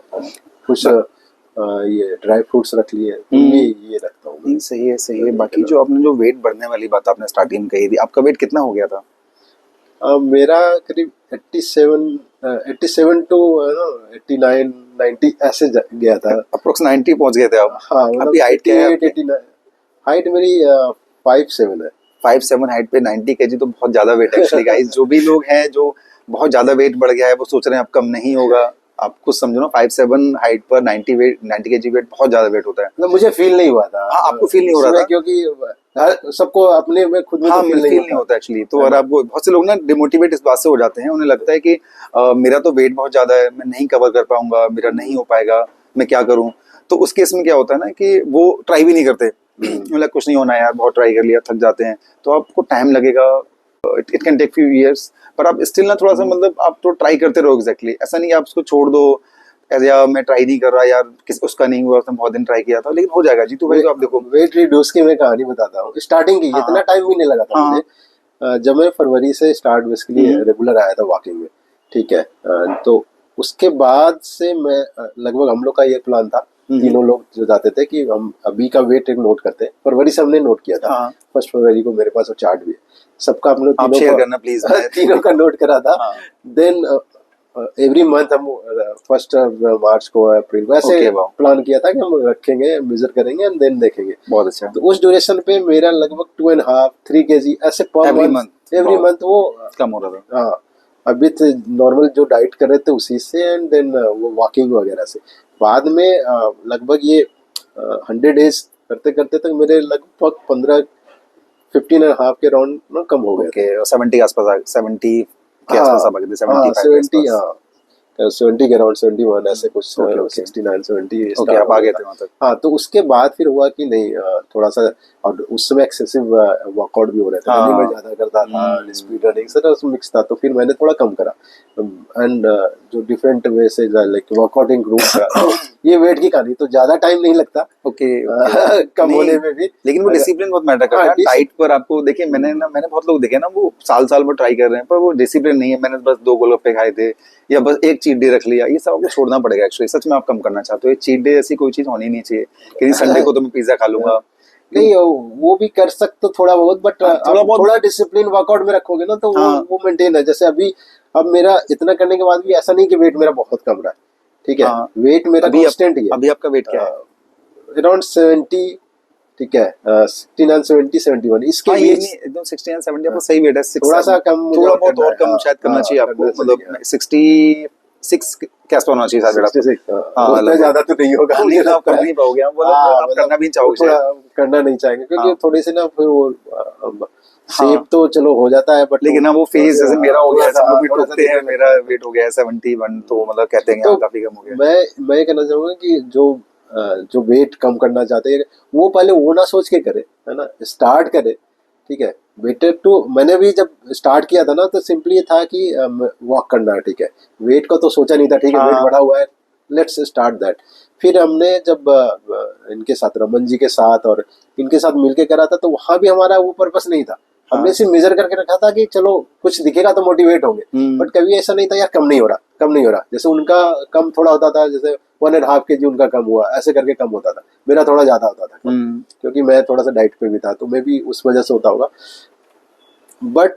कुछ ये ड्राई फ्रूट्स रख लिए, तो ये रखता हूँ मैं। नहीं, सही है, सही है। running बाकी के जो आपने जो वेट बढ़ने वाली बात आपने स्टार्टिंग में कही थी, आपका वेट कितना हो गया था? मेरा करीब 87 टू 89 90 ऐसे गया था। अप्रोक्स 90 पहुंच गए थे आप। हाँ मतलब आपकी हाइट क्या है 88 आपकी? 89 हाइट मेरी 5'7" है। 5'7" हाइट पे 90 केजी तो बहुत ज्यादा वेट है एक्चुअली गाइस। जो भी लोग हैं जो बहुत ज्यादा वेट बढ़ गया है वो सोच रहे हैं अब कम नहीं होगा। आप कुछ समझो ना, 5'7" हाइट पर 90 केजी वेट बहुत ज्यादा वेट होता है। मतलब मुझे फील नहीं हुआ था। हाँ, आपको फील नहीं हो रहा इसमें था? क्योंकि सबको अपने में खुद में हाँ, तो फील फील नहीं नहीं होता। होता एक्चुअली। तो है और ना? आपको बहुत से लोग ना डिमोटिवेट इस बात से हो जाते हैं, उन्हें लगता है कि मेरा तो वेट बहुत ज्यादा है, मैं नहीं कवर कर पाऊंगा, मेरा नहीं हो पाएगा, मैं क्या करूं। तो उस केस में क्या होता है ना कि वो ट्राई भी नहीं करते। मतलब कुछ नहीं होना है यार, बहुत ट्राई कर लिया, थक जाते हैं। तो आपको टाइम लगेगा, it can take few years, पर आप स्टिल ना थोड़ा सा मतलब आप तो ट्राई करते रहो। एग्जैक्टली ऐसा नहीं कि आप उसको छोड़ दो ऐसे, यार मैं ट्राई नहीं कर रहा यार, किस उसका नहीं हुआ, उसने बहुत दिन ट्राई किया था, लेकिन हो जाएगा। जीतू भाई तो आप देखो। वेट रिड्यूस की मैं कहानी बताता हूँ। स्टार्टिंग की हाँ, इतना हाँ, टाइम भी नहीं लगा था हाँ, मुझे। जब मैं फरवरी से स्टार्ट बेसिकली हम्म, रेगुलर आया था वॉकिंग में, ठीक है। तो उसके बाद से मैं लगभग हम लोग का ये प्लान था, तीनों लोग जो जाते थे कि हम अभी का वेट एक नोट करते हैं। फरवरी से हमने नोट किया था। हाँ, 1 फरवरी को मेरे पास वो चार्ट भी है सबका, हम लोग आप तीनों शेयर का करना प्लीज। तीनों का नोट करा था। हाँ, देन एवरी मंथ हम 1 मार्च को अप्रैल को ऐसे ओके, वाह, प्लान किया था कि हम रखेंगे, मेजर करेंगे एंड देन देखेंगे। बहुत अच्छा। तो उस ड्यूरेशन पे मेरा लगभग 2.5 3 kg ऐसे पर every month, month? Every month वो कम हो रहा था? हाँ अभी नॉर्मल जो डाइट कर रहे थे उसी से एंड देन वो वॉकिंग वगैरह से। बाद में लगभग ये 100 days करते करते तक मेरे लगभग 15.5 के राउंड ना कम हो गए थे। ओके, 70 के आसपास, 70 के हाँ आसपास आप आ गए थे, हाँ 75 के 70 आसपास। हाँ 70 के अराउंड 71 ऐसे कुछ ओके, ओके, 69 70 ओके, स्टार्ट आप हो आ गया गए था। थे वहां तक। हाँ तो उसके बाद फिर हुआ कि नहीं थोड़ा सा, और उस समय एक्सेसिव वर्कआउट भी हो रहे थे, रनिंग में हाँ, ज्यादा करता था, स्पीड रनिंग से उसमें मिक्स था, तो फिर मैंने थोड़ा कम करा एंड जो डिफरेंट वे से लाइक वर्कआउट इंक्लूड करा। तो ये वेट की कहानी, तो ज्यादा टाइम नहीं लगता ओके, कम नहीं, होने में भी। लेकिन वो डिसिप्लिन बहुत मैटर करता हाँ है डाइट पर। आपको देखिए, मैंने बहुत लोग देखे ना, वो साल साल भर ट्राई कर रहे हैं पर वो डिसिप्लिन नहीं है। मैंने बस 2 गोलगप्पे खाए थे या बस एक चीट डे रख लिया, ये सब आपको छोड़ना पड़ेगा एक्चुअली। सच में आप कम करना चाहते हो, ये चीट डे ऐसी कोई चीज होनी नहीं चाहिए कि संडे को तो मैं पिज्जा खा लूंगा। नहीं वो भी कर सकते हो थोड़ा बहुत, बट थोड़ा आप बहुत। थोड़ा डिसिप्लिन वर्कआउट में रखोगे ना तो हाँ, वो मेंटेन है। जैसे अभी अब मेरा इतना करने के बाद भी ऐसा नहीं कि वेट मेरा बहुत कम रहा है, ठीक है। हाँ, वेट मेरा कांस्टेंट ही है, अभी आपका वेट क्या है? अराउंड 70, ठीक है, 69 70 71 इसके हाँ, ये बीच। नहीं एकदम 60 या 70 आपका सही वेट है। थोड़ा सा कम मुझे थोड़ा और बहुत करना और है। कम हाँ, शायद करना हाँ, चाहिए आपको, करना चाहिए। मतलब 66 के आसपास होना चाहिए शायद वेट आपका। 66 हाँ, उतना लगभग। ज्यादा तो नहीं होगा नहीं, मुझे इतना आप लगता कर है। नहीं पाओगे आप, मतलब हाँ, आप मतलब करना भी वो चाहोगे थोड़ा शायद। करना नहीं चाहेंगे क्योंकि हाँ, थोड़े से ना फिर वो हाँ, शेप तो चलो हो जाता है, बट लेकिन ना वो फेज जैसे मेरा हो गया है, सब लोग भी थोड़ा सा टोकते हैं, देखने मेरा लगता है। वेट हो गया है 71, तो मतलब कहते हैं कि तो हाँ काफी कम हो गया। मैं ये कहना चाहूंगा कि जो वेट कम करना चाहते हैं वो पहले वो ना सोच के करे, है ना, स्टार्ट करे, ठीक है। बेटर टू, मैंने भी जब स्टार्ट किया था ना तो सिंपली ये था कि वॉक करना है, ठीक है। वेट का तो सोचा नहीं था, ठीक है, वेट हाँ, बढ़ा हुआ है, लेट्स स्टार्ट दैट। फिर हमने जब इनके साथ, रमन जी के साथ और इनके साथ मिलके करा था, तो वहां भी हमारा वो पर्पस नहीं था। हमने हाँ, सिर्फ मेजर करके रखा था कि चलो कुछ दिखेगा तो मोटिवेट होंगे, बट कभी ऐसा नहीं था यार कम नहीं हो रहा, कम नहीं हो रहा। जैसे उनका कम थोड़ा होता था, जैसे 1.5 kg उनका कम हुआ, ऐसे करके कम होता था, मेरा थोड़ा ज्यादा होता था कम, क्योंकि मैं थोड़ा सा डाइट पे भी था, तो मैं भी उस वजह से होता होगा। बट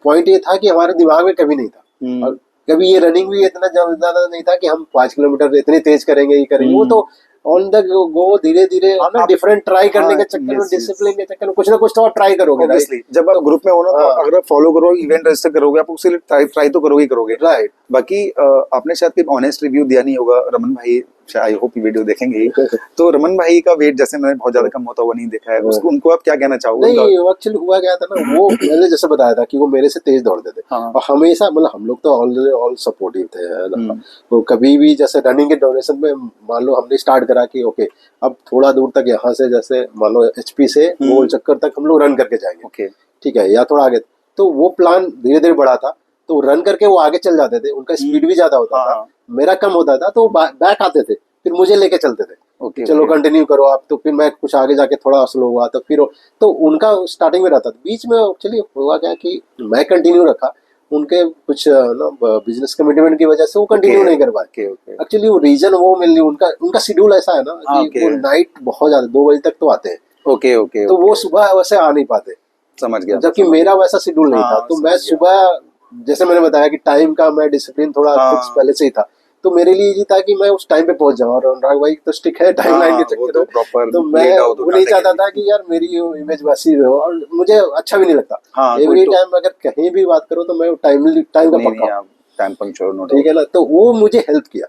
पॉइंट ये था कि हमारे दिमाग में कभी नहीं था, और कभी ये रनिंग भी इतना ज्यादा नहीं था कि हम 5 किलोमीटर इतने तेज करेंगे, ये करेंगे। वो तो ऑन द गो धीरे धीरे ना, डिफरेंट ट्राई करने के चक्कर में, डिसिप्लिन के चक्कर में कुछ ना कुछ तो आप ट्राई करोगे, राइट। ऑब्वियसली जब आप ग्रुप में हो ना, तो हाँ, अगर आप फॉलो करो, इवेंट रजिस्टर करोगे, आप उसके लिए ट्राई तो करोगे ही करोगे। राइट। बाकी आपने शायद कोई ऑनेस्ट रिव्यू दिया नहीं होगा रमन भाई, आई होप वीडियो देखेंगे ही। तो रमन भाई का वेट जैसे मैंने बहुत ज्यादा कम होता हुआ नहीं देखा है, उसको उनको आप क्या कहना चाहोगे? नहीं, एक्चुअली हुआ क्या था ना, वो मैंने जैसे बताया था कि वो मेरे से तेज दौड़ते थे, हाँ, और हमेशा मतलब हम लोग तो ऑल सपोर्टिव थे, है ना। तो कभी भी जैसे रनिंग के ड्यूरेशन में मान लो हमने स्टार्ट करा कि ओके अब थोड़ा दूर तक यहाँ से, जैसे मान लो HP से गोल चक्कर तक हम लोग रन करके जाएंगे, ओके, ठीक है, या थोड़ा आगे, तो वो प्लान धीरे धीरे बढ़ा था। तो रन करके वो आगे चल जाते थे, उनका स्पीड भी ज्यादा होता था, हाँ, मेरा कम होता था, तो वो बैक आते थे, फिर मुझे लेके चलते थे। ओके चलो ओके कंटिन्यू करो आप। तो फिर मैं कुछ आगे जाके थोड़ा स्लो हुआ, तो फिर तो उनका स्टार्टिंग में रहता था। बीच में एक्चुअली हुआ क्या कि मैं कंटिन्यू रखा, उनके कुछ ना बिजनेस कमिटमेंट की वजह से वो कंटिन्यू नहीं कर पाए। ओके ओके एक्चुअली वो रीजन वो मेनली उनका उनका शेड्यूल ऐसा है ना हाँ कि ओके वो नाइट बहुत ज्यादा 2 बजे तक तो आते हैं, ओके ओके तो वो ओके सुबह वैसे आ नहीं पाते। समझ गया मैं, जबकि समझ मेरा गया। वैसा शेड्यूल नहीं था, हाँ तो मैं समझ गया। सुबह, जैसे मैंने बताया कि टाइम का मैं डिसिप्लिन थोड़ा फिक्स हाँ पहले से ही था, तो मेरे लिए ये था कि मैं उस टाइम पे पहुंच जाऊं। और अनुराग भाई तो स्टिक है टाइमलाइन के हाँ वो चक्कर तो में, प्रॉपर तो मैं लेट आओ तो वो नहीं डांटेंगे चाहता भी। था कि यार मेरी इमेज वैसी रहो, और मुझे अच्छा भी नहीं लगता। हाँ कोई एवरी तो टाइम अगर कहीं भी बात करो तो मैं टाइम का नहीं पक्का नहीं, हूँ। आप टाइम पंक्चुअल नो ठीक डाउट। है ना, तो वो मुझे हेल्प किया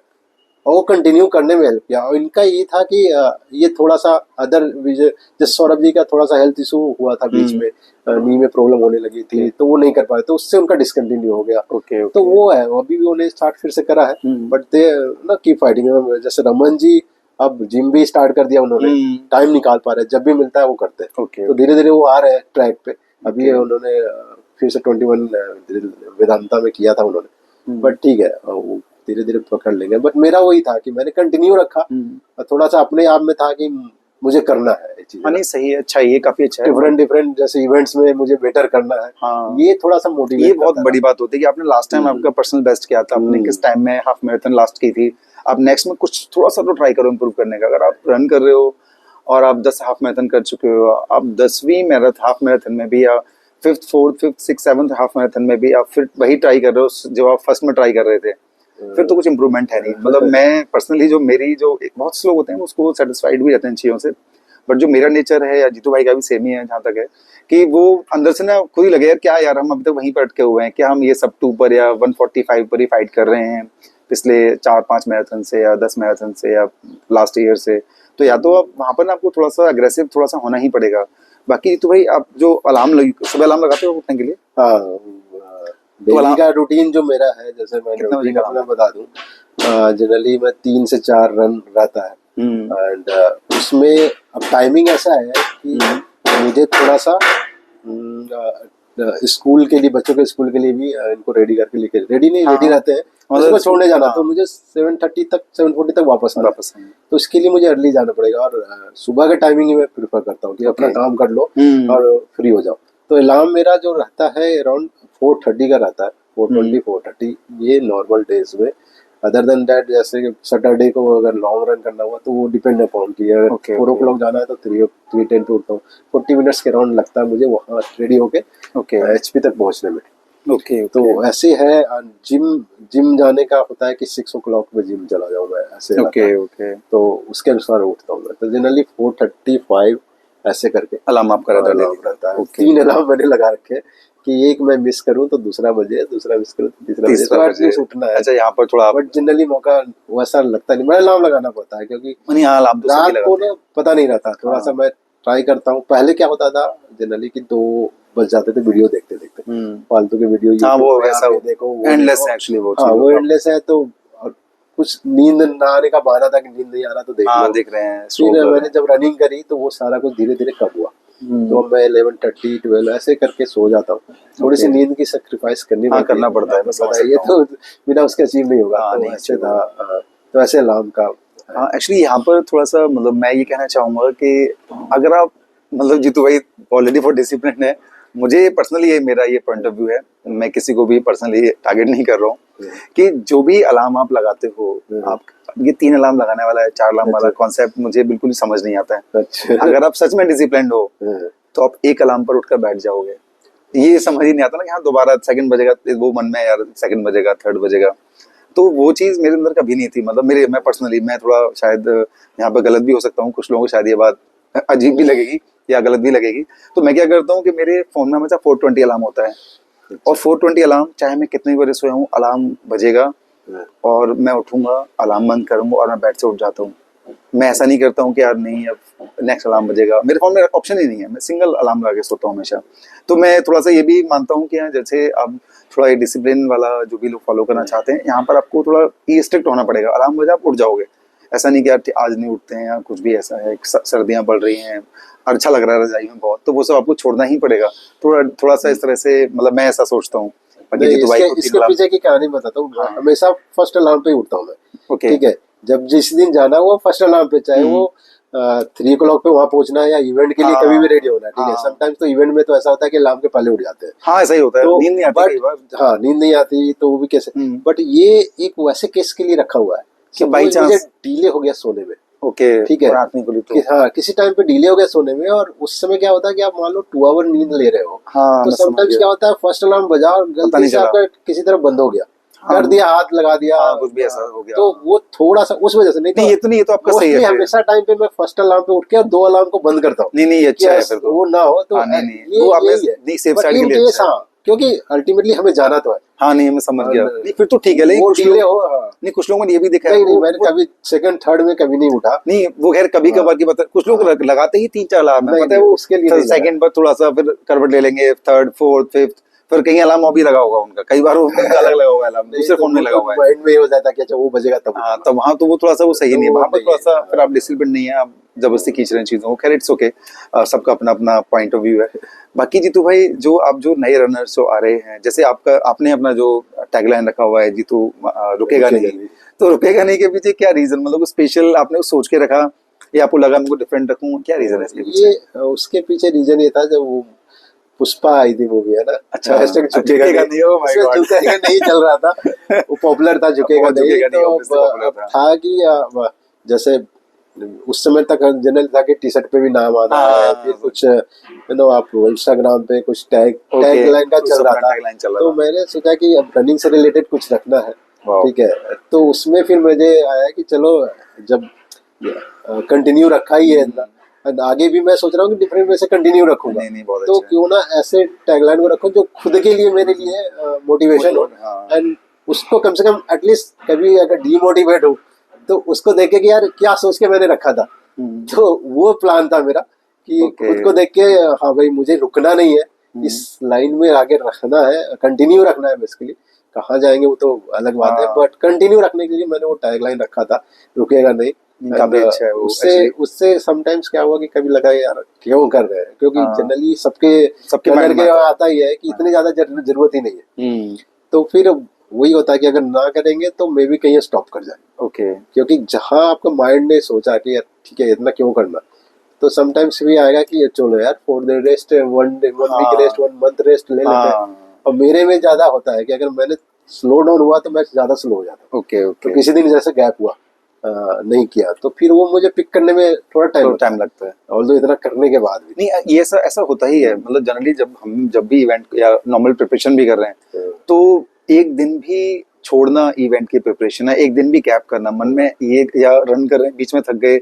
और वो कंटिन्यू करने में हेल्प किया। और इनका ये था कि ये थोड़ा सा अदर, जैसे सौरभ जी का थोड़ा सा हेल्थ इशू हुआ था बीच में, नी में प्रॉब्लम होने लगी थी, तो वो नहीं कर पाए, तो उससे उनका डिसकंटिन्यू हो गया। ओके तो ओके वो है, वो अभी भी उन्हें स्टार्ट फिर से करा है, बट दे ना कीप फाइटिंग। जैसे रमन जी अब जिम भी स्टार्ट कर दिया उन्होंने, टाइम निकाल पा रहे हैं, जब भी मिलता है वो करते हैं। ओके तो ओके धीरे धीरे वो आ रहे हैं ट्रैक पे। अभी ओके उन्होंने फिर से 21 वेदांता में किया था उन्होंने, बट ठीक है, वो धीरे धीरे पकड़ लेंगे। बट मेरा वही था कि मैंने कंटिन्यू रखा, और थोड़ा सा अपने आप में था कि मुझे करना है ये चीजें, हाँ नहीं सही है, अच्छा ये काफी अच्छा है। डिफरेंट डिफरेंट जैसे इवेंट्स में मुझे बेटर करना है। हाँ ये थोड़ा सा ये मोटिवेट बहुत करता बड़ी बात होती है कि आपने लास्ट टाइम आपका पर्सनल बेस्ट किया था, आपने किस टाइम में हाफ मैराथन लास्ट की थी, आप नेक्स्ट में कुछ थोड़ा सा तो ट्राई करो इम्प्रूव करने का। अगर आप रन कर रहे हो और आप 10 हाफ मैराथन कर चुके हो, आप 10वीं मैराथन हाफ मैराथन में भी, या fifth fourth fifth six seventh half marathon में भी आप फिर वही ट्राई कर रहे हो जो आप फर्स्ट में ट्राई कर रहे थे, फिर तो कुछ इंप्रूवमेंट है नहीं। मतलब मैं पर्सनली जो मेरी जो बहुत से लोग होते हैं उसको सेटिस्फाइड भी रहते हैं इन चीज़ों से, बट जो मेरा नेचर है या जीतू भाई का भी सेम ही है जहाँ तक है, कि वो अंदर से ना खुद ही लगे यार क्या यार हम अभी तक वहीं पर अटके हुए हैं, क्या हम ये सब 2 पर या 145 पर ही फाइट कर रहे हैं पिछले 4-5 मैराथन से या 10 मैराथन से या लास्ट ईयर से। तो या तो आप वहाँ पर ना आपको थोड़ा सा अग्रेसिव थोड़ा सा होना ही पड़ेगा। बाकी जीतू भाई आप जो सुबह अलार्म लगाते हो उठने के लिए, हाँ, तो डेली अलार्म का रूटीन जो मेरा है, जैसे मैं कितने बजे रूटीन का अपना अलार्म बता दूं, जनरली मैं 3 से 4 रन रहता है। है? एंड उसमें अब टाइमिंग ऐसा है कि मुझे थोड़ा सा स्कूल के लिए, बच्चों के स्कूल के लिए भी इनको रेडी करके लेके, रेडी नहीं, हाँ रेडी रहते हैं, मतलब उसको छोड़ने जाना, हाँ तो मुझे 7:30 तक 7:40 तक वापस आना है। वापस आएंगे। तो इसके लिए मुझे अर्ली जाना पड़ेगा, और सुबह के टाइमिंग ही मैं प्रेफर करता हूँ कि अपना Okay. काम कर लो और फ्री हो जाओ। तो अलार्म मेरा जो रहता है अराउंड 4:30 का रहता है, 4:20 4:30, ये नॉर्मल डेज में। अदर देन दैट, जैसे सैटरडे को अगर लॉन्ग रन करना हुआ तो वो डिपेंड अपॉन कि अगर Okay, 4 okay. o'clock जाना है तो 3:10 पे उठता हूँ। 40 मिनट्स के अराउंड लगता है मुझे वहाँ रेडी होके ओके HP तक पहुँचने में। ओके तो ऐसे है। जिम जिम जाने का होता है कि 6 o'clock में जिम चला जाऊँ मैं, ऐसे रहता ओके है। ओके तो उसके अनुसार उठता हूँ मैं, तो जनरली 4:35 ऐसे करके अलार्म आपका रहता है अलार्म daily का? रहता है। ओके 3 अलार्म मैंने लगा रखे हैं कि एक मैं मिस करूँ तो दूसरा बजे, दूसरा मिस करूँ तो तीसरा बजे, तीसरा तो बजे। एटलीस्ट उठना है। अच्छा यहाँ पर थोड़ा आप बट जनरली मौका वैसा लगता नहीं, मैं अलार्म लगाना पड़ता है क्योंकि नहीं, हाँ अलार्म तो सभी रात को लगाते ना हैं। पता नहीं रहता, थोड़ा सा हाँ मैं ट्राई करता हूँ। पहले क्या होता था जनरली कि 2 बज जाते थे वीडियो देखते देखते, फालतू के वीडियो हाँ यूट्यूब वो पे वैसा आप ये देखो वो एंडलेस देखो। है एक्चुअली वो हाँ चीज़ वो तो। एंडलेस है, तो और कुछ नींद ना आने का बहाना था कि नींद नहीं आ रहा तो देख हाँ लो। देख रहे हैं, स्क्रॉल फिर कर रहे मैंने हैं। जब रनिंग करी तो वो सारा कुछ धीरे धीरे कम हुआ, तो अब मैं 11:30 12 ऐसे करके सो जाता हूँ। थोड़ी सी Okay. नींद की सेक्रीफाइस करनी हाँ पड़ती करना पड़ता है, आपको मैं समझ पता है, ये सकता हूँ। तो बिना उसके अचीव नहीं होगा। हाँ तो नहीं ऐसे achieve था। होगा। तो ऐसे अलार्म का हाँ एक्चुअली यहाँ पर थोड़ा सा मतलब मैं ये कहना चाहूंगा कि अगर आप मतलब जीतू भाई ऑलरेडी बहुत डिसिप्लिन है, मुझे पर्सनली ये मेरा ये पॉइंट ऑफ व्यू है, मैं किसी को भी पर्सनली टारगेट नहीं कर रहा हूँ, कि जो भी अलार्म आप लगाते हो, आप ये 3 अलार्म लगाने वाला है 4 अलार्म वाला कॉन्सेप्ट मुझे बिल्कुल समझ नहीं आता है। अच्छा। अगर आप सच में डिसिप्लिन हो तो आप एक अलार्म पर उठकर बैठ जाओगे, ये समझ ही नहीं आता ना कि हाँ दोबारा सेकंड बजेगा, वो मन में यार सेकंड बजेगा थर्ड बजेगा, तो वो चीज मेरे अंदर कभी नहीं थी। मतलब मेरे मैं पर्सनली मैं थोड़ा शायद यहाँ पर गलत भी हो सकता हूँ, कुछ लोगों को शायद ये बात अजीब भी लगेगी या गलत भी लगेगी, तो मैं क्या करता हूँ कि मेरे फोन में हमेशा 420 अलार्म होता है, और 420 अलार्म चाहे मैं कितनी बजे सोया हूँ अलार्म बजेगा और मैं उठूंगा, अलार्म बंद करूंगा और मैं बेड से उठ जाता हूँ। मैं ऐसा नहीं करता हूँ कि यार नहीं अब नेक्स्ट अलार्म बजेगा, मेरे फोन में ऑप्शन ही नहीं है, मैं सिंगल अलार्म लगा के सोता हूँ हमेशा। तो मैं थोड़ा सा ये भी मानता हूँ कि जैसे अब थोड़ा ये डिसिप्लिन वाला जो भी लोग फॉलो करना चाहते हैं, यहाँ पर आपको थोड़ा ये स्ट्रिक्ट होना पड़ेगा, अलार्म बजा आप उठ जाओगे, ऐसा नहीं कि यार आज नहीं उठते हैं या कुछ भी ऐसा है, सर्दियाँ बढ़ रही हैं, अच्छा लग रहा है रजाई में बहुत, तो वो सब आपको छोड़ना ही पड़ेगा। थोड़ा थोड़ा सा इस तरह से मतलब मैं ऐसा सोचता हूँ। बाकी नहीं, जीतू भाई को इसके पीछे की कहानी बताता हूँ। हाँ हमेशा फर्स्ट अलार्म पे ही उठता हूँ मैं, ओके ठीक है। जब जिस दिन जाना वो फर्स्ट अलार्म पे, चाहे वो 3 o'clock पे वहां पहुंचना है या इवेंट के लिए हाँ, कभी भी रेडी होना है, ठीक है। हाँ। समटाइम्स तो इवेंट में तो ऐसा होता है कि अलार्म के पहले उठ जाते हैं, हाँ ऐसा ही होता है, तो नींद नहीं आती कई बार। हाँ नींद नहीं आती तो वो भी कैसे, बट ये एक वैसे केस के लिए रखा हुआ है कि बाई Suppose मुझे चांस डिले हो गया सोने में, ओके ठीक है, और आंख नहीं खुली तो हाँ किसी टाइम पे डिले हो गया सोने में, और उस समय क्या होता है कि आप मान लो 2 hour नींद ले रहे हो, हाँ तो मैं समझ समटाइम्स गया। क्या होता है फर्स्ट अलार्म बजा और पता गलती नहीं से चला। आपका किसी तरफ बंद हो गया, हाँ, कर दिया, हाथ लगा दिया, हाँ कुछ भी ऐसा हो गया। तो वो थोड़ा सा उस वजह से, नहीं नहीं तो ये तो नहीं, ये तो आपका सही है मोस्टली फिर। हमेशा टाइम पे मैं फर्स्ट अलार्म पे उठ के 2 अलार्म को बंद करता हूँ नहीं नहीं ये कि अच्छा है फिर तो। वो ना हो तो हाँ नहीं नहीं ये वो आपने यही है। नहीं सेफ बट साइड के इन लिए केस अच्छा है। हाँ, क्योंकि अल्टीमेटली हमें जाना तो है, हाँ नहीं मैं समझ गया, और नहीं फिर तो ठीक है। लेकिन वो कुछ डिले लोग हो, हाँ। नहीं, कुछ लोगों ने ये भी देखा है नहीं नहीं वो, मैंने कभी सेकंड थर्ड में कभी नहीं उठा, नहीं वो खैर कभी हाँ। कभार की बात है। कुछ लोग लगाते ही 3-4 अलार्म है, नहीं, पता है नहीं, वो उसके लिए नहीं सेकंड पर थोड़ा सा फिर करवट ले लेंगे, थर्ड फोर्थ फिफ्थ, फिर कहीं अलार्म और भी लगा होगा उनका, कई बार उनका अलग लगा हुआ है अलार्म, नहीं दूसरे तो फोन में वो लगा तो हुआ है। माइंड में ही हो जाता है कि अच्छा वो बजेगा तब हाँ तो वहां तो वो थोड़ा सा वो सही तो नहीं है, वो वहां पर नहीं थोड़ा है, सा फिर आप डिसिप्लिन नहीं है, आप जबरदस्ती खींच रहे हैं चीजों को। खैर इट्स ओके, सबका अपना अपना पॉइंट ऑफ व्यू है। बाकी जीतू भाई जो आप जो नए रनर्स जो आ रहे हैं, जैसे आपका आपने अपना जो टैगलाइन रखा हुआ है जीतू रुकेगा नहीं, तो रुकेगा नहीं के पीछे क्या रीजन, मतलब स्पेशल आपने सोच के रखा या आपको लगा मुझे डिफरेंट रखूं, क्या रीजन है इसके पीछे? ये उसके पीछे रीजन ये था जब वो पुष्पा आई थी मूवी है ना, अच्छा, hashtag झुकेगा नहीं, oh my उसमें God। झुकेगा नहीं चल रहा था, वो पॉपुलर था झुकेगा बहुत नहीं, झुकेगा नहीं, तो obviously popular अब था। था कि जैसे उस समय तक जनरल था कि टी शर्ट पे भी नाम आना है, हाँ, फिर कुछ आप इंस्टाग्राम पे कुछ टैग लाइन का चल रहा था, टैगलाइन चल तो रहा था। मैंने सोचा कि अब रनिंग से रिलेटेड कुछ रखना है, वाह। ठीक है। तो उसमें फिर मुझे आया कि चलो जब कंटिन्यू रखा ही है इतना, and आगे भी मैं सोच रहा हूँ कि डिफरेंट वे से कंटिन्यू रखूंगा, नहीं नहीं बहुत तो अच्छा है। क्यों ना ऐसे टैगलाइन को रखूं जो खुद के लिए मेरे लिए मोटिवेशन हो, हाँ। एंड उसको कम से कम एटलीस्ट कभी अगर डीमोटिवेट हो तो उसको देखे कि यार क्या सोच के मैंने रखा था, तो वो प्लान था मेरा कि Okay। खुद को देख के हाँ भाई मुझे रुकना नहीं है, इस लाइन में आगे रखना है, कंटिन्यू रखना है। बेसिकली कहाँ जाएंगे वो तो अलग बात है, हाँ। बट कंटिन्यू रखने के लिए मैंने वो टैगलाइन रखा था, रुकेगा नहीं। काफी अच्छा है वो उससे actually। उससे समटाइम्स क्या हुआ कि कभी लगा यार क्यों कर रहे हैं, क्योंकि हाँ। जनरली सबके सबके नजर mind में के आता है। आता ही है कि इतनी ज्यादा जरूरत ही नहीं है, तो फिर वही होता है कि अगर ना करेंगे तो मे भी कहीं स्टॉप कर जाए, ओके क्योंकि जहां आपका माइंड ने सोचा कि यार ठीक है इतना क्यों करना, तो समटाइम्स भी आएगा कि चलो यार for the rest one week rest 1 month rest ले लेते हैं। हाँ और मेरे में ज्यादा होता है कि अगर मैंने स्लो डाउन हुआ तो मैं ज्यादा स्लो हो जाता हूँ, ओके तो ओके किसी दिन जैसे गैप हुआ नहीं किया तो फिर वो मुझे पिक करने में थोड़ा तो टाइम टाइम लगता है। ऑल्दो इतना करने के बाद भी। नहीं ये ऐसा ऐसा होता ही है, मतलब जनरली जब भी इवेंट या नॉर्मल प्रिपरेशन भी कर रहे हैं तो एक दिन भी छोड़ना इवेंट की प्रिपरेशन है, एक दिन भी गैप करना मन में ये, या रन कर रहे हैं बीच में थक गए,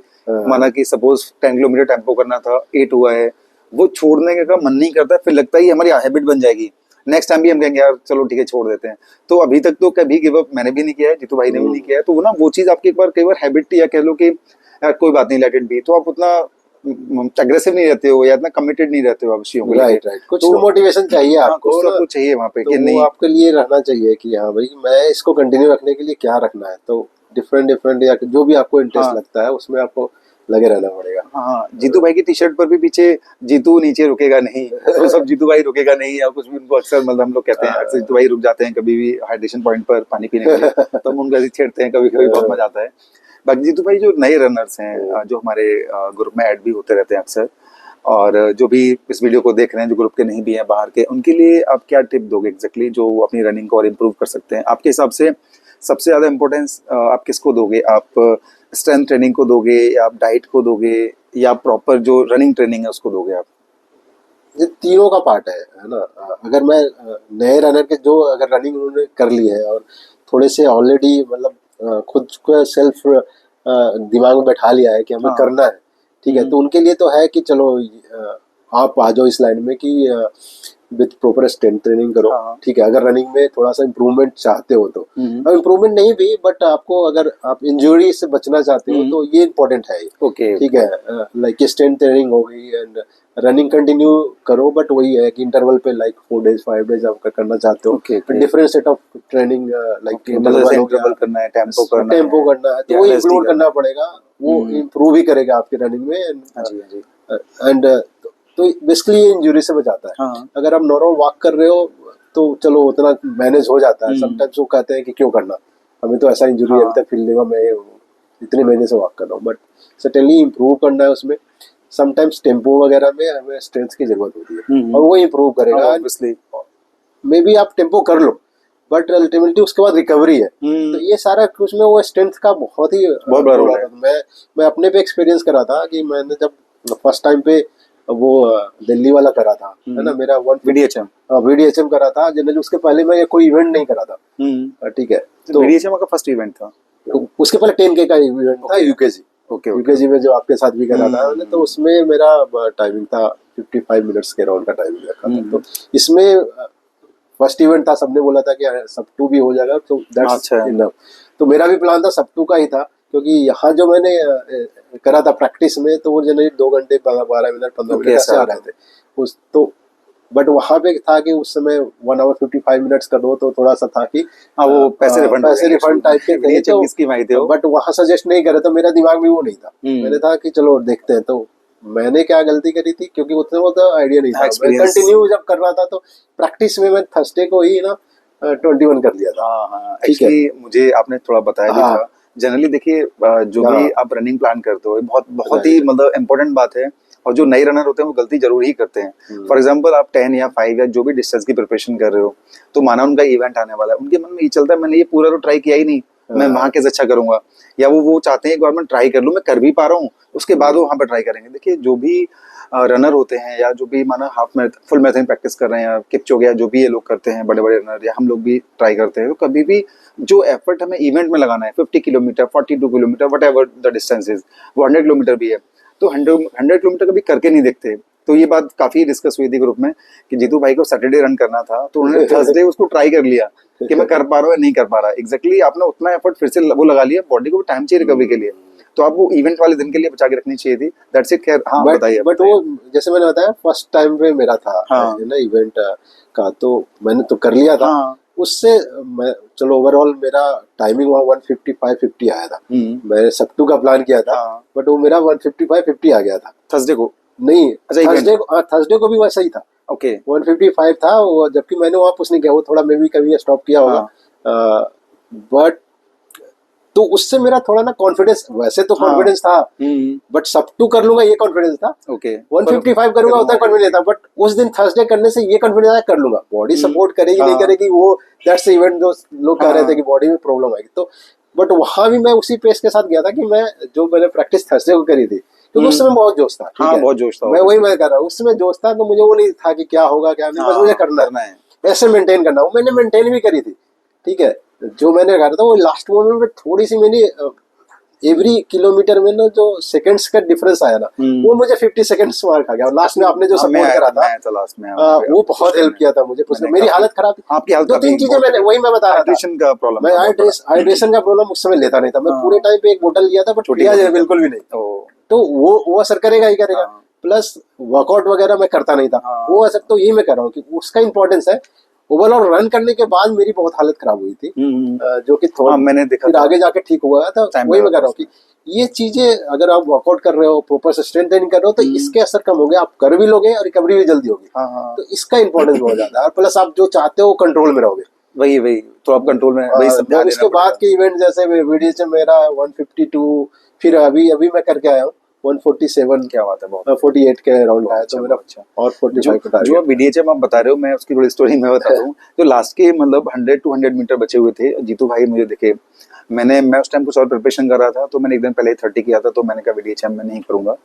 माना कि सपोज 10 किलोमीटर टेम्पो करना था 8 हुआ है, वो छोड़ने का मन नहीं करता, फिर लगता है हमारी हैबिट बन जाएगी, नेक्स्ट टाइम भी हम कहेंगे यार चलो ठीक है छोड़ देते हैं। तो अभी तक तो कभी गिव अप मैंने भी नहीं किया है, जीतू भाई ने भी नहीं किया है, तो वो ना वो चीज आपकी एक बार कई बार हैबिट या कह लो कि यार कोई बात नहीं लेट इट बी, तो आप उतना अग्रेसिव नहीं रहते हो या इतना कमिटेड नहीं रहते हो आप चीजों को। राइट कुछ तो मोटिवेशन चाहिए हाँ, आपको कुछ तो ना, आपको चाहिए वहाँ पे तो कि वो नहीं। आपके लिए रहना चाहिए कि हाँ भाई मैं इसको कंटिन्यू रखने के लिए क्या रखना है, तो डिफरेंट या जो भी आपको इंटरेस्ट हाँ। लगता है उसमें आपको लगे रहना पड़ेगा। हाँ जीतू भाई की टी शर्ट पर भी पीछे जीतू नीचे रुकेगा नहीं, तो सब जीतू भाई रुकेगा नहीं या कुछ भी, उनको अक्सर मतलब हम लोग कहते हैं अक्सर जीतू भाई रुक जाते हैं कभी भी हाइड्रेशन पॉइंट पर पानी पीने के लिए, तो हम उनको ऐसे छेड़ते हैं कभी कभी, बहुत मजा आता है। बाकी जीतू भाई जो नए रनर्स हैं जो हमारे ग्रुप में ऐड भी होते रहते हैं अक्सर, और जो भी इस वीडियो को देख रहे हैं जो ग्रुप के नहीं भी हैं बाहर के, उनके लिए आप क्या टिप दोगे एग्जैक्टली जो अपनी रनिंग को और इम्प्रूव कर सकते हैं आपके हिसाब से? सबसे ज्यादा इम्पोर्टेंस आप किसको दोगे? आप स्ट्रेंथ ट्रेनिंग को दोगे या आप डाइट को दोगे या प्रॉपर जो रनिंग ट्रेनिंग है उसको दोगे आप? ये तीनों का पार्ट है ना। अगर मैं नए रनर के जो अगर रनिंग उन्होंने कर ली है और थोड़े से ऑलरेडी मतलब खुद को सेल्फ दिमाग में बैठा लिया है कि हमें हाँ। करना है, ठीक है, तो उनके लिए तो है कि चलो आप आ जाओ इस लाइन में कि विथ प्रॉपर स्ट्रेंथ ट्रेनिंग करो, हाँ। ठीक है। अगर रनिंग में थोड़ा सा इम्प्रूवमेंट चाहते हो तो, अब इम्प्रूवमेंट नहीं भी बट आपको अगर आप इंजरी से बचना चाहते हो तो ये इम्पोर्टेंट है, ओके ठीक है। लाइक स्ट्रेंथ ट्रेनिंग हो गई एंड रनिंग कंटिन्यू करो, बट वही है कि इंटरवल पे लाइक 4 days 5 days आप करना चाहते हो, different set of training like interval करना है, टेम्पो करना है, तो वो इंक्लूड करना पड़ेगा, वो इम्प्रूव ही करेगा आपकी रनिंग में। एंड तो बेसिकली ये इंजरी से बचाता है। हाँ। अगर आप नॉर्मल वॉक कर रहे हो तो चलो उतना मैनेज हो जाता है। समटाइम्स वो कहते हैं कि क्यों करना, हमें तो ऐसा इंजरी अभी तक फील नहीं हुआ, मैं इतने महीने से वॉक कर रहा हूँ, बट सर्टेनली इम्प्रूव करना है उसमें। समटाइम्स टेम्पो वगैरह में हमें स्ट्रेंथ की जरूरत होती है और वो इम्प्रूव करेगा। ऑब्वियसली मे बी आप टेम्पो कर लो बट अल्टीमेटली उसके बाद रिकवरी है, तो ये सारा कुछ में वो स्ट्रेंथ का बहुत ही बहुत बड़ा रोल है। मैं अपने पे एक्सपीरियंस करा था कि मैंने जब फर्स्ट टाइम पे वो दिल्ली वाला करा था, है ना, मेरा VDHM करा था जनरली। उसके पहले मैं कोई इवेंट नहीं करा था, ठीक है। तो VDHM का फर्स्ट इवेंट था, उसके पहले 10K का इवेंट था यूकेजी। यूकेजी में जो आपके साथ भी करा था मैंने, तो उसमें मेरा टाइमिंग था 55 मिनट्स के राउंड का टाइमिंग रखा था। तो इसमें फर्स्ट इवेंट था, सबने बोला था कि सब 2 भी हो जाएगा, तो दैट्स इनफ। तो मेरा भी प्लान था सब 2 का ही था, क्योंकि यहाँ जो मैंने करा था प्रैक्टिस में, तो वो जनरली 2 घंटे 12 मिनट 15 मिनट ऐसे आ रहे थे उस तो। बट वहाँ पे था कि उस समय 1 आवर 55 मिनट्स कर दो, तो थोड़ा सा था कि वो पैसे रिफंड टाइप के थे, तो बट वहाँ सजेस्ट नहीं करे, तो मेरा दिमाग में वो नहीं था। मैंने था कि चलो देखते हैं। तो मैंने क्या गलती करी थी, क्योंकि उतना बहुत आइडिया नहीं था, मैं कंटिन्यू जब कर रहा था, तो प्रैक्टिस में मैं थर्सडे को ही ना 21 कर लिया था। एक्चुअली मुझे आपने थोड़ा बताया भी था। जनरली देखिए, जो भी आप रनिंग प्लान करते हो, बहुत ही मतलब इम्पोर्टेंट बात है, और जो नए रनर होते हैं वो गलती जरूर ही करते हैं। फॉर एग्जांपल आप 10 या 5 या जो भी डिस्टेंस की प्रिपरेशन कर रहे हो, तो माना उनका इवेंट आने वाला है, उनके मन में ये चलता है मैंने ये पूरा तो ट्राई किया ही नहीं, मैं वहां कैसे अच्छा करूंगा, या वो चाहते हैं एक बार मैं ट्राई कर लूं, मैं कर भी पा रहा हूँ, उसके बाद वो वहां पर ट्राई करेंगे। देखिए, जो भी रनर होते हैं, या जो भी माना half marathon full marathon practice कर रहे हैं, किपचोगे या जो भी ये लोग करते हैं, बड़े बड़े रनर, या हम लोग भी ट्राई करते हैं, तो कभी भी जो एफर्ट हमें इवेंट में लगाना है, 50 kilometre 42 kilometre what ever the distance is, वो 100 किलोमीटर भी है, तो 100 किलोमीटर कभी करके नहीं देखते। तो ये बात काफी डिस्कस हुई थी ग्रुप में कि जीतू भाई को सैटरडे रन करना था, तो उन्होंने थर्सडे उसको ट्राई कर लिया कि मैं कर पा रहा हूँ या नहीं कर पा रहा। एग्जैक्टली आपने उतना एफर्ट फिर से वो लगा लिया, बॉडी को टाइम चाहिए रिकवरी के लिए, तो आप वो इवेंट वाले दिन के लिए बचा के रखनी चाहिए थी। That's it. खैर, हाँ बताइए। बट वो जैसे मैंने बताया फर्स्ट टाइम पे मेरा था ना इवेंट का, तो मैंने तो कर लिया था। उससे मैं चलो ओवरऑल मेरा टाइमिंग वहाँ 155-50 आया था। मैंने सब 2 का प्लान किया था, बट वो मेरा 155-50 आ गया था थर्सडे को। नहीं, थर्सडे को भी वैसा ही था। ओके, 155 था वो, जबकि मैंने वहाँ कुछ नहीं किया, वो थोड़ा मे भी कभी स्टॉप किया होगा। बट तो उससे मेरा थोड़ा ना कॉन्फिडेंस, वैसे तो कॉन्फिडेंस था, बट सब 2 कर लूंगा ये कॉन्फिडेंस था। 155 करूंगा उतना कॉन्फिडेंस था, बट उस दिन थर्सडे करने से ये कॉन्फिडेंस आया कर लूंगा। बॉडी सपोर्ट करेगी नहीं करेगी, वो दैट्स द इवेंट। जो लोग कह रहे थे कि बॉडी में प्रॉब्लम आएगी, तो बट वहां भी मैं उसी पेस के साथ गया था कि मैं जो मैंने प्रैक्टिस थर्सडे को करी थी, क्योंकि उस समय बहुत जोश था। बहुत जोश था, मैं कर रहा हूँ, उस समय जोश था, तो मुझे वो नहीं था कि क्या होगा क्या नहीं, बस मुझे करना है, ऐसे मेंटेन करना। वो मैंने मेंटेन भी करी थी, ठीक है। जो मैंने कहा था वो लास्ट मोमेंट में थोड़ी सी मैंने एवरी किलोमीटर में ना जो सेकंड्स का डिफरेंस आया ना, वो मुझे 50 सेकंड्स मार्क आ गया। और लास्ट में आपने जो सपोर्ट करा था, तो लास्ट में वो बहुत हेल्प किया था मुझे। मेरी हालत खराब थी, आपकी हालत 2-3 चीजें मैंने वही मैं बता रहा था, हाइड्रेशन का प्रॉब्लम। मैं हाइड्रेशन का प्रॉब्लम उस समय लेता नहीं था, मैं पूरे टाइम पे 1 बोतल लिया था, बट पिया बिल्कुल भी नहीं, तो वो असर करेगा ही करेगा। प्लस वर्कआउट वगैरह मैं करता नहीं था, वो असर तो यही मैं कर रहा हूँ कि उसका इंपॉर्टेंस है। ओवरऑल रन करने के बाद मेरी बहुत हालत खराब हुई थी, जो कि थोड़ा मैंने देखा फिर आगे जाके ठीक हुआ था। वही मैं कह रहा हूँ कि ये चीजें अगर आप वर्कआउट कर रहे हो, प्रॉपर स्ट्रेंथ ट्रेनिंग कर रहे हो, तो इसके असर कम हो गया, आप कर भी लोगे और रिकवरी भी जल्दी होगी। तो इसका इंपॉर्टेंस बहुत ज्यादा है। और प्लस आप जो चाहते हो कंट्रोल में रहोगे, वही तो आप कंट्रोल में वही सब। इसके बाद के इवेंट जैसे वीडियो मेरा 152, फिर अभी मैं करके आया हूँ 147। क्या बात है, बहुत 48 के राउंड आया, तो मेरा अच्छा। और 45 जो VDHM आप बता रहे हो, मैं उसकी थोड़ी स्टोरी मैं बता दूं। तो लास्ट के मतलब 100-200 मीटर बचे हुए थे, जीतू भाई मुझे दिखे, मैं उस टाइम कुछ और प्रिपरेशन कर रहा था, तो मैंने एक दिन पहले 30 किया था, तो मैंने कहा VDHM मैं नहीं करूंगा।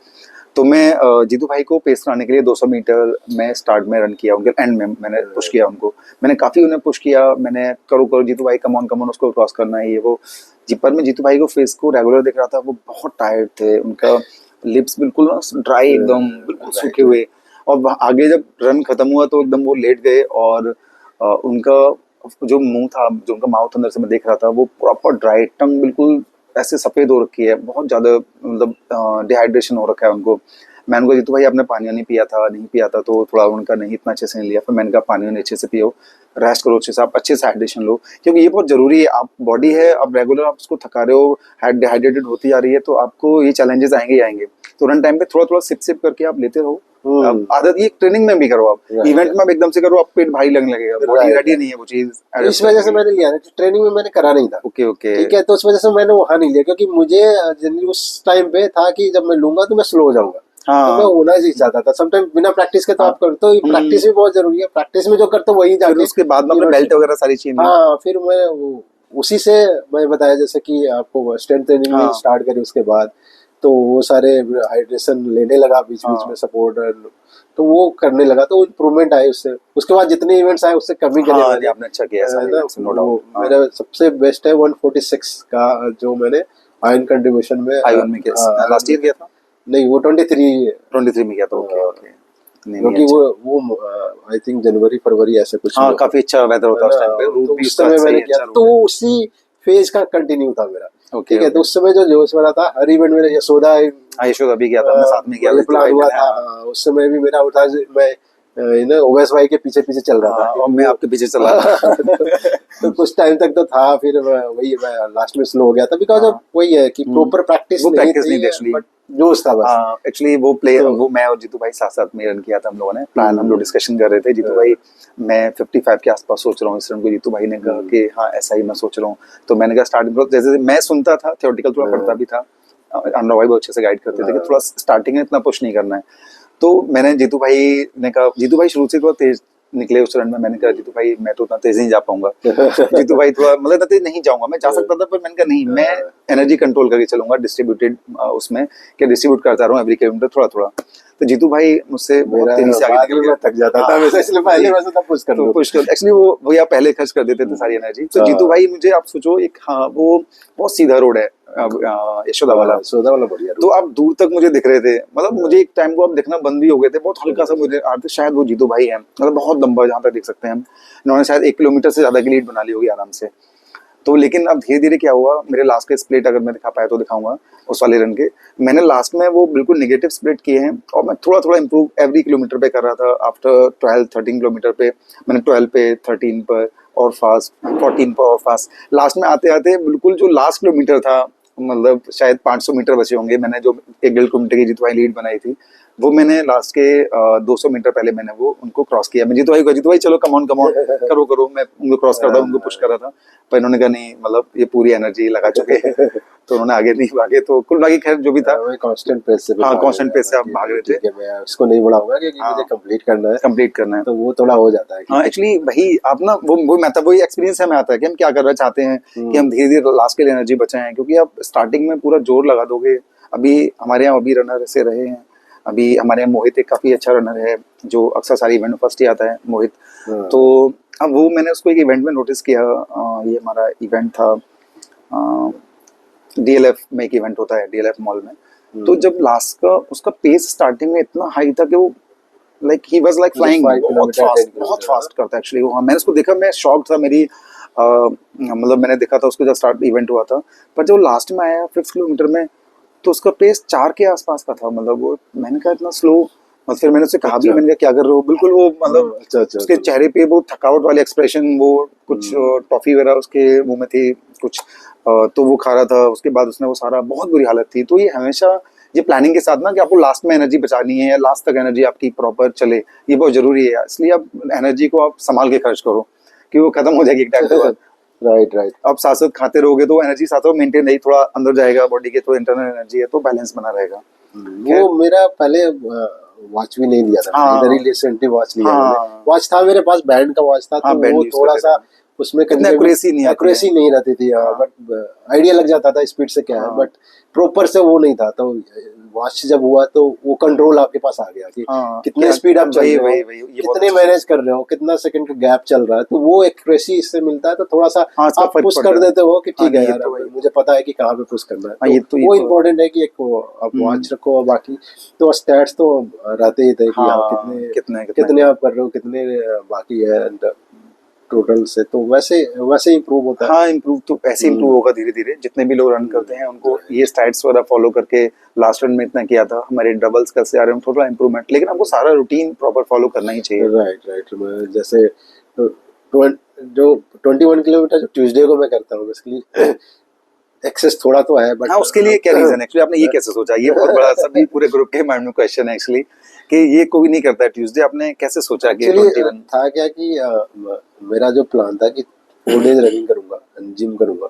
तो मैं जीतू भाई को पेस कराने के लिए 200 मीटर मैं स्टार्ट में रन किया, उनके एंड में मैंने पुश किया उनको, मैंने काफी उन्हें पुश किया, मैंने करो जीतू भाई कम ऑन उसको क्रॉस करना है, ये वो। पर मैं जीतू भाई को फेस को रेगुलर देख रहा था, वो बहुत टायर्ड थे, उनका लिप्स बिल्कुल ना ड्राई, एकदम बिल्कुल सूखे हुए। और आगे जब रन खत्म हुआ तो एकदम वो लेट गए, और उनका जो मुंह था, जो उनका माउथ अंदर से मैं देख रहा था, वो प्रॉपर ड्राई, टंग बिल्कुल ऐसे सफेद हो रखी है, बहुत ज्यादा मतलब डिहाइड्रेशन हो रखा है उनको। मैं उनको जीतू भाई आपने पानी नहीं पिया था, तो थोड़ा उनका नहीं इतना अच्छे से नहीं लिया। फिर मैंने कहा पानी अच्छे से पियो, रेस्ट करो अच्छे से, आप अच्छे से हाइड्रेशन लो, क्योंकि ये बहुत जरूरी है। आप बॉडी है, आप रेगुलर आप उसको थका रहे हो, डिहाइड्रेटेड होती जा रही है, तो आपको ये चैलेंजेस आएंगे ही आएंगे। तो रन टाइम पे थोड़ा सिप करके आप लेते रहो, अब आदत ये ट्रेनिंग में भी करो आप, Right. इवेंट में आप एकदम से करो, आप पेट भारी लगने लगेगा, बॉडी Right. रेडी नहीं है वो चीज। इस वजह से मैंने लिया, ट्रेनिंग में मैंने करा नहीं था। ओके ओके ठीक है, तो उस वजह से मैंने वहां नहीं लिया, क्योंकि मुझे जनरली उस टाइम पे था कि जब मैं लूंगा तो मैं स्लो हो जाऊंगा। तो मैं हाँ होना ही चाहता था। समटाइम बिना प्रैक्टिस के तो हाँ। आप करते हो, प्रैक्टिस भी बहुत जरूरी है। प्रैक्टिस में जो करते हो वही फिर जाके उसके बाद में अपने बेल्ट वगैरह सारी चीजें। हाँ, फिर मैं उसी से मैं बताया जैसे कि आपको स्ट्रेंथ ट्रेनिंग में हाँ। स्टार्ट करी, उसके बाद तो वो सारे हाइड्रेशन लेने लगा बीच बीच में, सपोर्ट, तो वो करने लगा, तो इम्प्रूवमेंट आए उससे। उसके बाद जितने इवेंट्स आए उससे कमी करे हाँ, मैंने। आपने अच्छा किया है सारे ना, events में, no doubt। हाँ। मेरा सबसे बेस्ट है 146 का जो मैंने आयरन कंट्रीब्यूशन में I1 में किया लास्ट ईयर किया था, नहीं वो 23, 23 में किया था। ओके ओके, नहीं क्योंकि नहीं वो आई थिंक जनवरी फरवरी ऐसे कुछ हाँ, काफी अच्छा वेदर होता है उस टाइम पे, रूट तो भी उस उसका समय सही मैंने है, किया, अच्छा तो रूट है। उसी फेज का कंटिन्यू था मेरा। ओके ठीक है, तो उस समय जो जोश वाला था, हर इवेंट में यशोदा हाँ, यशोदा भी किया था, हमने साथ में किया ये था, प्लान भाई हुआ मैंने, था। हाँ। हाँ, उस समय भी मेरा उठा, मैं ओवैस भाई के पीछे पीछे चल रहा हाँ, था। और मैं आपके पीछे चला था। तो कुछ टाइम तक तो था, फिर वही मैं लास्ट में स्लो हो गया था, बिकॉज हाँ। ऑफ वही है कि प्रॉपर प्रैक्टिस वो नहीं प्रैक्टिस नहीं थी, थी एक्चुअली, बट जोश था बस। हाँ एक्चुअली वो प्ले तो- वो मैं और जीतू भाई साथ साथ में रन किया था हम लोगों ने प्लान, हम लोग डिस्कशन कर रहे थे। जीतू भाई मैं 55 के आसपास सोच रहा हूँ इस रन को, जीतू भाई ने कहा कि हाँ ऐसा ही मैं सोच रहा हूँ। तो मैंने कहा स्टार्टिंग जैसे मैं सुनता था, थियोरेटिकल थोड़ा पढ़ता भी था, अनुराग भाई बहुत अच्छे से गाइड करते थे कि थोड़ा स्टार्टिंग में इतना पुश नहीं करना है। तो मैंने जीतू भाई ने कहा, जीतू भाई शुरू से थोड़ा तेज निकले उस रन में, मैंने कहा जीतू भाई मैं तो उतना तेज नहीं जा पाऊंगा। जीतू भाई थोड़ा मतलब इतना तेज नहीं जाऊंगा, मैं जा सकता था पर मैंने कहा नहीं, मैं एनर्जी कंट्रोल करके चलूंगा, डिस्ट्रीब्यूटेड उसमें क्या डिस्ट्रीब्यूट करता रहूं एवरी किलोमीटर थोड़ा थोड़ा। तो जीतू भाई मुझसे बहुत तेजी से आगे बाद में निकल मैं गए। थक जाता था वैसे, इसलिए पहले वैसे था पुश कर तो लो। पुश कर एक्चुअली वो या पहले खर्च कर देते थे सारी एनर्जी। तो जीतू भाई मुझे आप सोचो एक, हाँ वो बहुत सीधा रोड है यशोदा वाला, यशोदा वाला बढ़िया तो आप दूर तक मुझे दिख रहे थे, मतलब मुझे एक टाइम को आप दिखना बंद भी हो गए थे, बहुत हल्का सा मुझे आते, शायद वो जीतू भाई है, मतलब बहुत लंबा जहाँ तक देख सकते हैं हम, इन्होंने शायद 1 किलोमीटर से ज्यादा की लीड बना ली होगी आराम से। तो लेकिन अब धीरे धीरे क्या हुआ, मेरे लास्ट के स्प्लिट अगर मैं दिखा पाया तो दिखाऊंगा उस वाले रन के, मैंने लास्ट में वो बिल्कुल नेगेटिव स्प्लिट किए हैं और मैं थोड़ा थोड़ा इंप्रूव एवरी किलोमीटर पे कर रहा था। आफ्टर 12-13 किलोमीटर पे मैंने 12 पे, 13 पर और फास्ट, 14 पर और फास्ट, लास्ट में आते आते बिल्कुल जो लास्ट किलोमीटर था, मतलब शायद 500 मीटर बचे होंगे, मैंने जो 1-1.5 किलोमीटर की जीतू भाई लीड बनाई थी, वो मैंने लास्ट के 200 मीटर पहले मैंने वो उनको क्रॉस किया। मैं जीतू भाई चलो कम ऑन करो करो, मैं उनको क्रॉस करता हूँ, उनको पुश कर रहा था, पर इन्होंने कहा नहीं, मतलब ये पूरी एनर्जी लगा चुके हैं, तो उन्होंने आगे नहीं भागे। तो कुल बाकी खैर जो भी था, कांस्टेंट पेस से हाँ कांस्टेंट पेस से आप भाग रहे थे, ठीक है, मैं उसको नहीं बढ़ाऊंगा क्योंकि हाँ, मुझे कंप्लीट करना है, कंप्लीट करना है, तो वो थोड़ा हो जाता है। हाँ एक्चुअली वही आप ना वो मैं था, वही एक्सपीरियंस हमें आता है कि हम क्या करना चाहते हैं, कि हम धीरे धीरे लास्ट के लिए एनर्जी बचाएं, क्योंकि आप स्टार्टिंग में पूरा जोर लगा दोगे। अभी हमारे यहाँ अभी रनर ऐसे रहे हैं, अभी हमारे यहाँ मोहित एक काफी अच्छा रनर है जो अक्सर सारी इवेंट में फर्स्ट ही आता है, मोहित। तो अब वो मैंने उसको एक इवेंट में नोटिस किया, ये हमारा इवेंट था डीएलएफ में, एक इवेंट होता है डीएलएफ मॉल में, तो जब लास्ट का उसका पेस स्टार्टिंग में इतना हाई था कि वो like he was like flying, बहुत फास्ट करता है एक्चुअली वो। हाँ मैंने उसको देखा, मैं शॉक था, मेरी मतलब मैंने देखा था उसको जब स्टार्ट इवेंट हुआ था, पर जब लास्ट में आया 5 किलोमीटर में तो उसका पेस 4 के आसपास का था, मतलब वो मैंने कहा इतना स्लो, मतलब फिर मैंने उससे कहा भी, मैंने कहा क्या कर रहे हो, बिल्कुल वो मतलब उसके चेहरे पे वो थकावट वाले एक्सप्रेशन, वो कुछ टॉफी वगैरह उसके मुंह में थी कुछ, तो वो खा रहा था, उसके बाद उसने वो सारा, बहुत बुरी हालत थी। तो ये हमेशा ये प्लानिंग के साथ ना कि आपको लास्ट में एनर्जी बचानी है, लास्ट तक एनर्जी आपकी प्रॉपर चले, ये बहुत जरूरी है, इसलिए आप एनर्जी को आप संभाल के खर्च करो कि वो खत्म हो जाएगी एक टाइम के बाद। राइट, आप साथ साथ खाते रहोगे तो एनर्जी साथ साथ मेंटेन नहीं, थोड़ा अंदर जाएगा बॉडी के, तो इंटरनल एनर्जी है तो बैलेंस बना रहेगा। वो मेरा पहले वॉच भी नहीं लिया था, इधर ही रिसेंटली वॉच लिया है। वॉच था मेरे पास, बैंड का वॉच था, तो वो थोड़ा सा उसमें एक्यूरेसी नहीं रहती थी, बट आइडिया लग जाता था स्पीड से क्या है, बट प्रॉपर से वो नहीं था। तो वॉच जब हुआ तो वो कंट्रोल आपके पास आ गया कि कितने स्पीड आप चल रहे हो, कितने मैनेज कर रहे हो, कितना सेकंड का गैप चल रहा है, तो वो एक्यूरेसी इससे मिलता है। तो थोड़ा सा आप पुश कर देते हो कि ठीक है यार, मुझे पता है कि कहाँ पे पुश करना है, तो वो इम्पोर्टेंट है कि एक आप वॉच रखो, बाकी तो स्टैट्स तो रहते ही थे कि आप कितने आप कर रहे हो, कितने बाकी है टोटल से, तो वैसे इंप्रूव होता है। हाँ इंप्रूव तो ऐसे इंप्रूव होगा धीरे धीरे, जितने भी लोग रन करते हैं उनको ये स्टैट्स वगैरह फॉलो करके लास्ट रन में इतना किया था, हमारे डबल्स कैसे आ रहे हैं, थोड़ा इंप्रूवमेंट, लेकिन आपको सारा रूटीन प्रॉपर फॉलो करना ही चाहिए। राइट, जैसे जो 21 किलोमीटर ट्यूसडे को मैं करता हूँ बेसिकली, एक्सेस थोड़ा तो है, बट हाँ उसके लिए क्या रीजन है एक्चुअली, आपने ये कैसे सोचा, ये बहुत बड़ा सभी पूरे ग्रुप के माइंड में क्वेश्चन है एक्चुअली कि ये कोई नहीं करता है ट्यूसडे, आपने कैसे सोचा कि एक्चुअली 21? था क्या कि मेरा जो प्लान था कि 4 days रनिंग करूंगा, जिम करूंगा,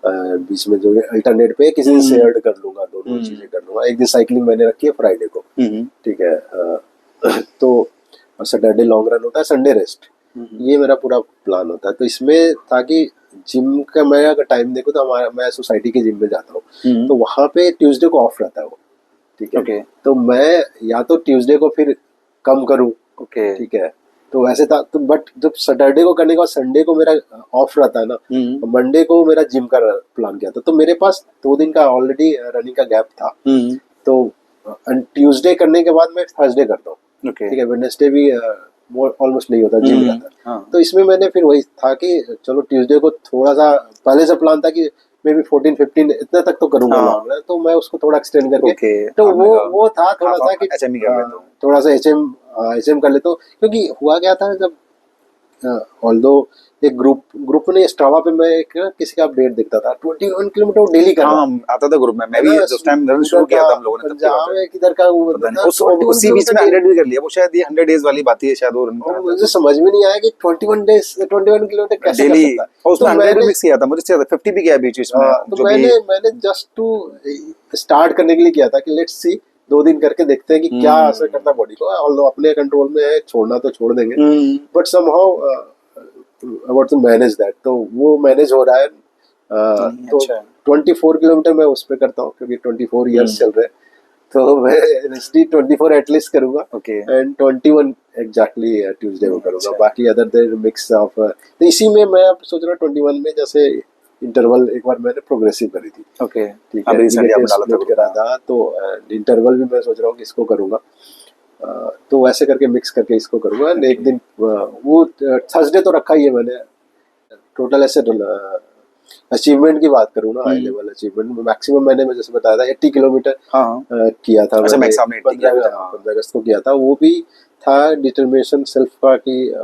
बीच में जो अल्टरनेट पे किसी दिन शेयर्ड कर लूंगा, दोनों चीजें कर लूंगा। एक दिन साइकिलिंग मैंने रखी है फ्राइडे को, ठीक है, तो सैटरडे लॉन्ग रन होता है, संडे रेस्ट, ये मेरा पूरा प्लान होता है। तो इसमें था कि जिम का मैं अगर टाइम देखूँ तो हमारा, मैं सोसाइटी के जिम में जाता हूँ, तो वहाँ पे ट्यूसडे को ऑफ रहता है वो, ठीक है। ओके। तो मैं या तो ट्यूसडे को फिर कम करूँ, ओके। ठीक है, तो वैसे था। तो बट जब सैटरडे को करने के बाद संडे को मेरा ऑफ रहता है ना, तो मंडे को मेरा जिम का प्लान किया था। तो मेरे पास 2 दिन का ऑलरेडी रनिंग का गैप था। तो ट्यूसडे करने के बाद मैं थर्सडे करता हूँ, ओके। ठीक है, वेडनेसडे भी ऑलमोस्ट नहीं होता, जिम रहता है। हाँ। तो इसमें मैंने फिर वही था कि चलो ट्यूसडे को थोड़ा सा, पहले से प्लान था कि मे बी 14-15 इतना तक तो करूंगा हाँ। लॉन्ग रन, तो मैं उसको थोड़ा एक्सटेंड करके, ओके, तो आपने कहा वो था थोड़ा आप सा कि HM ही कर लेता हूँ। थोड़ा सा एचएम कर लेता हूँ। क्योंकि हुआ क्या था, जब ऑल्दो एक ग्रुप ने स्ट्रावा पे मैं एक किसी का अपडेट देखता था, 21 किलोमीटर वो डेली कर रहा हाँ, आता था ग्रुप में, मैं भी है ना, जिस टाइम रन शुरू किया था हम लोगों ने तब की बात पंजाब है। है किधर का वो पता बंदा नहीं था, उस 21 उसी बीच में किलोमीटर 100 भी कर लिया वो, शायद ये 100 डेज वाली बात है, शायद वो रन कर और रहा मुझे था समझ में नहीं आया कि 21 किलोमीटर कैसे कर डेली, सकता है। और उसमें तो 100 भी मैंने मिक्स किया था, मुझे शायद 50 भी किया बीच बीच में, तो जो भी मैंने जस्ट टू स्टार्ट करने के लिए किया था कि लेट्स सी 2 दिन करके देखते हैं कि क्या असर करता है बॉडी को। ऑल्दो अपने कंट्रोल में है, छोड़ना तो छोड़ देंगे, but somehow about to manage that, तो वो मैनेज हो रहा है। नहीं, तो अच्छा है। 24 किलोमीटर मैं उस पे करता हूँ, क्योंकि 24 ईयर्स चल रहे हैं, तो मैं 24 एटलीस्ट करूंगा, ओके। एंड 21 एग्जैक्टली ट्यूसडे को करूंगा। अच्छा। बाकी अदर देर मिक्स ऑफ, तो इसी में मैं अब सोच रहा हूँ 21 में जैसे इंटरवल एक बार मैंने प्रोग्रेसिव करी थी, ओके, ठीक अभी है, रिसेंटली आपने डाला था स्प्लिट ग्रुप करा में। था, तो इंटरवल भी मैं सोच रहा हूँ कि इसको करूंगा। तो वैसे करके मिक्स करके इसको करूंगा। एंड एक दिन वो थर्सडे तो रखा ही है मैंने। टोटल ऐसे अचीवमेंट की बात करूँ ना, हाई लेवल अचीवमेंट मैक्सिमम मैंने, मैं जैसे बताया था 80 किलोमीटर हाँ, किया था अच्छा, मैंने, मैक्स आपने 80 किया था, हाँ। 15 अगस्त को किया था। वो भी था डिटर्मिनेशन सेल्फ का कि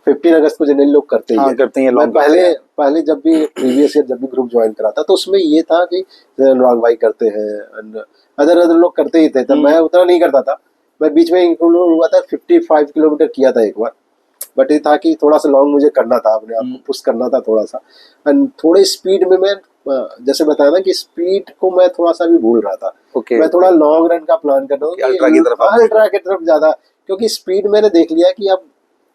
15 अगस्त को जनरली लोग करते ही हाँ, है। करते ही हैं, मैं लॉन्ग करते हैं। पहले जब भी प्रीवियस ईयर जब भी ग्रुप ज्वाइन करा था, तो उसमें ये था कि अनुराग भाई करते हैं, अदर लोग करते ही थे, तब मैं उतना नहीं करता था। मैं बीच में इंक्लूड हुआ था, 55 किलोमीटर किया था एक बार, बट ये था कि थोड़ा सा लॉन्ग मुझे करना था, अपने आप को पुश करना था थोड़ा सा। एंड थोड़े स्पीड में मैं जैसे बताया ना कि स्पीड को मैं थोड़ा सा भी भूल रहा था। ओके, मैं थोड़ा लॉन्ग रन का प्लान कर रहा हूँ, अल्ट्रा की तरफ आप अल्ट्रा की तरफ ज्यादा, क्योंकि स्पीड मैंने देख लिया कि अब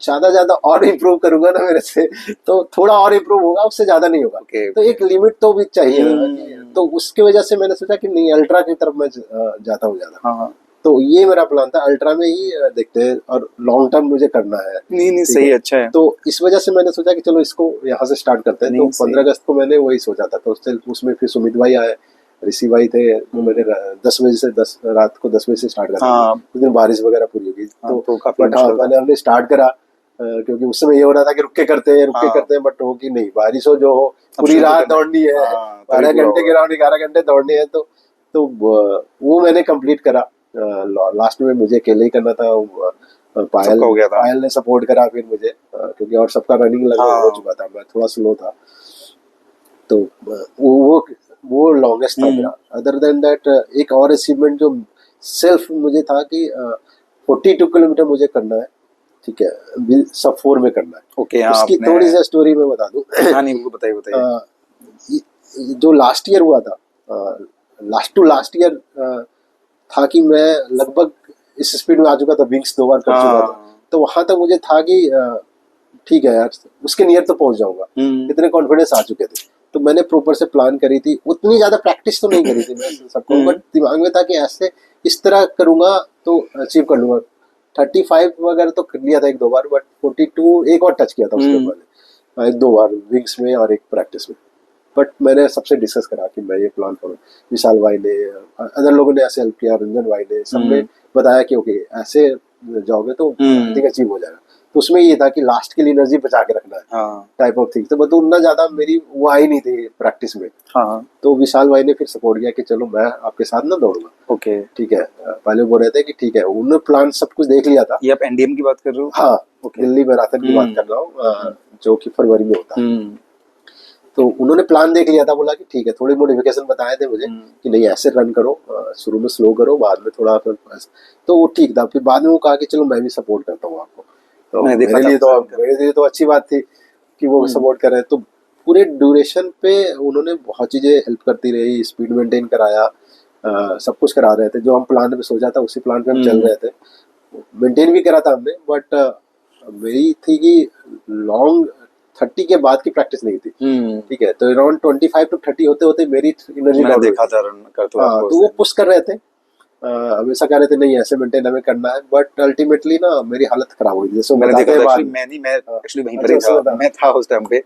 ज्यादा और इम्प्रूव करूंगा ना मेरे से, तो थोड़ा और इम्प्रूव होगा, उससे ज्यादा नहीं होगा। ओके, तो एक लिमिट तो भी चाहिए ना, तो उसकी वजह से मैंने सोचा कि नहीं, अल्ट्रा की तरफ मैं जाता हूँ ज्यादा। हाँ, तो ये मेरा प्लान था, अल्ट्रा में ही देखते हैं, और लॉन्ग टर्म मुझे करना है। नहीं, ठीक सही है? है, अच्छा है। तो इस वजह से मैंने सोचा कि चलो इसको यहाँ से स्टार्ट करते हैं। तो नहीं, सही। 15 अगस्त को मैंने वही सोचा था, तो उसमें फिर सुमित भाई आए, ऋषि भाई थे, तो मैंने 10 बजे से 10 रात को 10 बजे से स्टार्ट करा। हाँ, उस दिन बारिश वगैरह पूरी होगी, तो काफी बट हाँ, मुश्किल था। मैंने हमने स्टार्ट करा, क्योंकि उस समय ये हो रहा था कि रुक के करते हैं, बट हो कि नहीं, बारिश हो जो हो, पूरी शुरू रात करना है। दौड़नी है, हाँ, तभी 12 पूरा घंटे के होगा। राउंड 11 घंटे दौड़ने हैं। तो वो मैंने कंप्लीट करा। लास्ट में मुझे अकेले ही करना था। सबका हो गया था। पायल ने सपोर्ट करा फिर मुझे, क्योंकि और सबका रनिंग लगभग हो चुका था, मैं थोड़ा स्लो था। तो वो लॉन्गेस्ट था मेरा। अदर देन दैट एक और अचीवमेंट जो सेल्फ मुझे था कि 42 किलोमीटर मुझे करना है, ठीक है, सब 4 में करना है। ओके, हाँ, उसकी आपने थोड़ी सी स्टोरी मैं बता दूं। हाँ, नहीं, वो बताइए। जो लास्ट ईयर हुआ था, लास्ट ईयर था कि मैं लगभग इस स्पीड में आ चुका था, विंग्स 2 बार कर चुका था। तो वहां तक मुझे था कि ठीक है यार, उसके नियर तो पहुंच जाऊंगा, इतने कॉन्फिडेंस आ चुके थे। तो मैंने प्रॉपर से प्लान करी थी, उतनी ज्यादा प्रैक्टिस तो नहीं करी थी मैं सबको, बट दिमाग में था कि ऐसे इस तरह करूंगा तो अचीव कर लूंगा। 35 वगैरह तो कर लिया था 1-2 बार, बट 42 एक और टच किया था उसके पहले, 1-2 बार विंग्स में और एक प्रैक्टिस में। बट मैंने सबसे डिस्कस करा कि मैं ये प्लान करूँ। विशाल भाई ने, अदर लोगों ने ऐसे हेल्प किया, रंजन भाई ने, सबने बताया कि ओके ऐसे जाओगे तो आई थिंक अचीव हो जाएगा। तो उसमें ये था कि लास्ट के लिए एनर्जी बचा के रखना है, टाइप ऑफ थिंग। तो मतलब उतना ज्यादा मेरी वो आई नहीं थी प्रैक्टिस में। तो विशाल भाई ने फिर सपोर्ट किया कि चलो मैं आपके साथ ना दौड़ूंगा। ओके, ठीक है, पहले बोल रहे थे कि ठीक है, उन्होंने प्लान सब कुछ देख लिया था। ये आप एनडीएम की बात कर रहे हो? हाँ, दिल्ली मैराथन की बात कर रहा हूँ, जो कि फरवरी में होता है। तो उन्होंने प्लान देख लिया था, बोला कि ठीक है, थोड़ी मॉडिफिकेशन बताए थे मुझे कि नहीं ऐसे रन करो, शुरू में स्लो करो, बाद में थोड़ा फिर तो वो ठीक था। फिर बाद में वो कहा कि चलो मैं भी सपोर्ट करता हूँ आपको, तो मेरे लिए तो अच्छी बात थी कि वो सपोर्ट कर रहे हैं। तो पूरे ड्यूरेशन पे उन्होंने बहुत चीज़ें हेल्प करती रही, स्पीड मेंटेन कराया, सब कुछ करा रहे थे, जो हम प्लान पे सोचा था उसी प्लान पे हम चल रहे थे, मेंटेन भी करा था हमने। बट मेरी थी कि लॉन्ग 30 के बाद की प्रैक्टिस नहीं थी, ठीक है, तो अराउंड 25 to 30 होते होते मेरी एनर्जी मैंने देखा था रन करते हुए आपको, तो वो पुश कर रहे थे, हमेशा कह रहे थे नहीं ऐसे मेंटेन हमें करना है। बट अल्टीमेटली ना मेरी हालत खराब हो गई, जैसे मैंने बताते देखा हैं था बाद एक्चुअली, मैं एक्चुअली वहीं पर अच्छा ही उससे था, बता मैं था उस टाइम पे।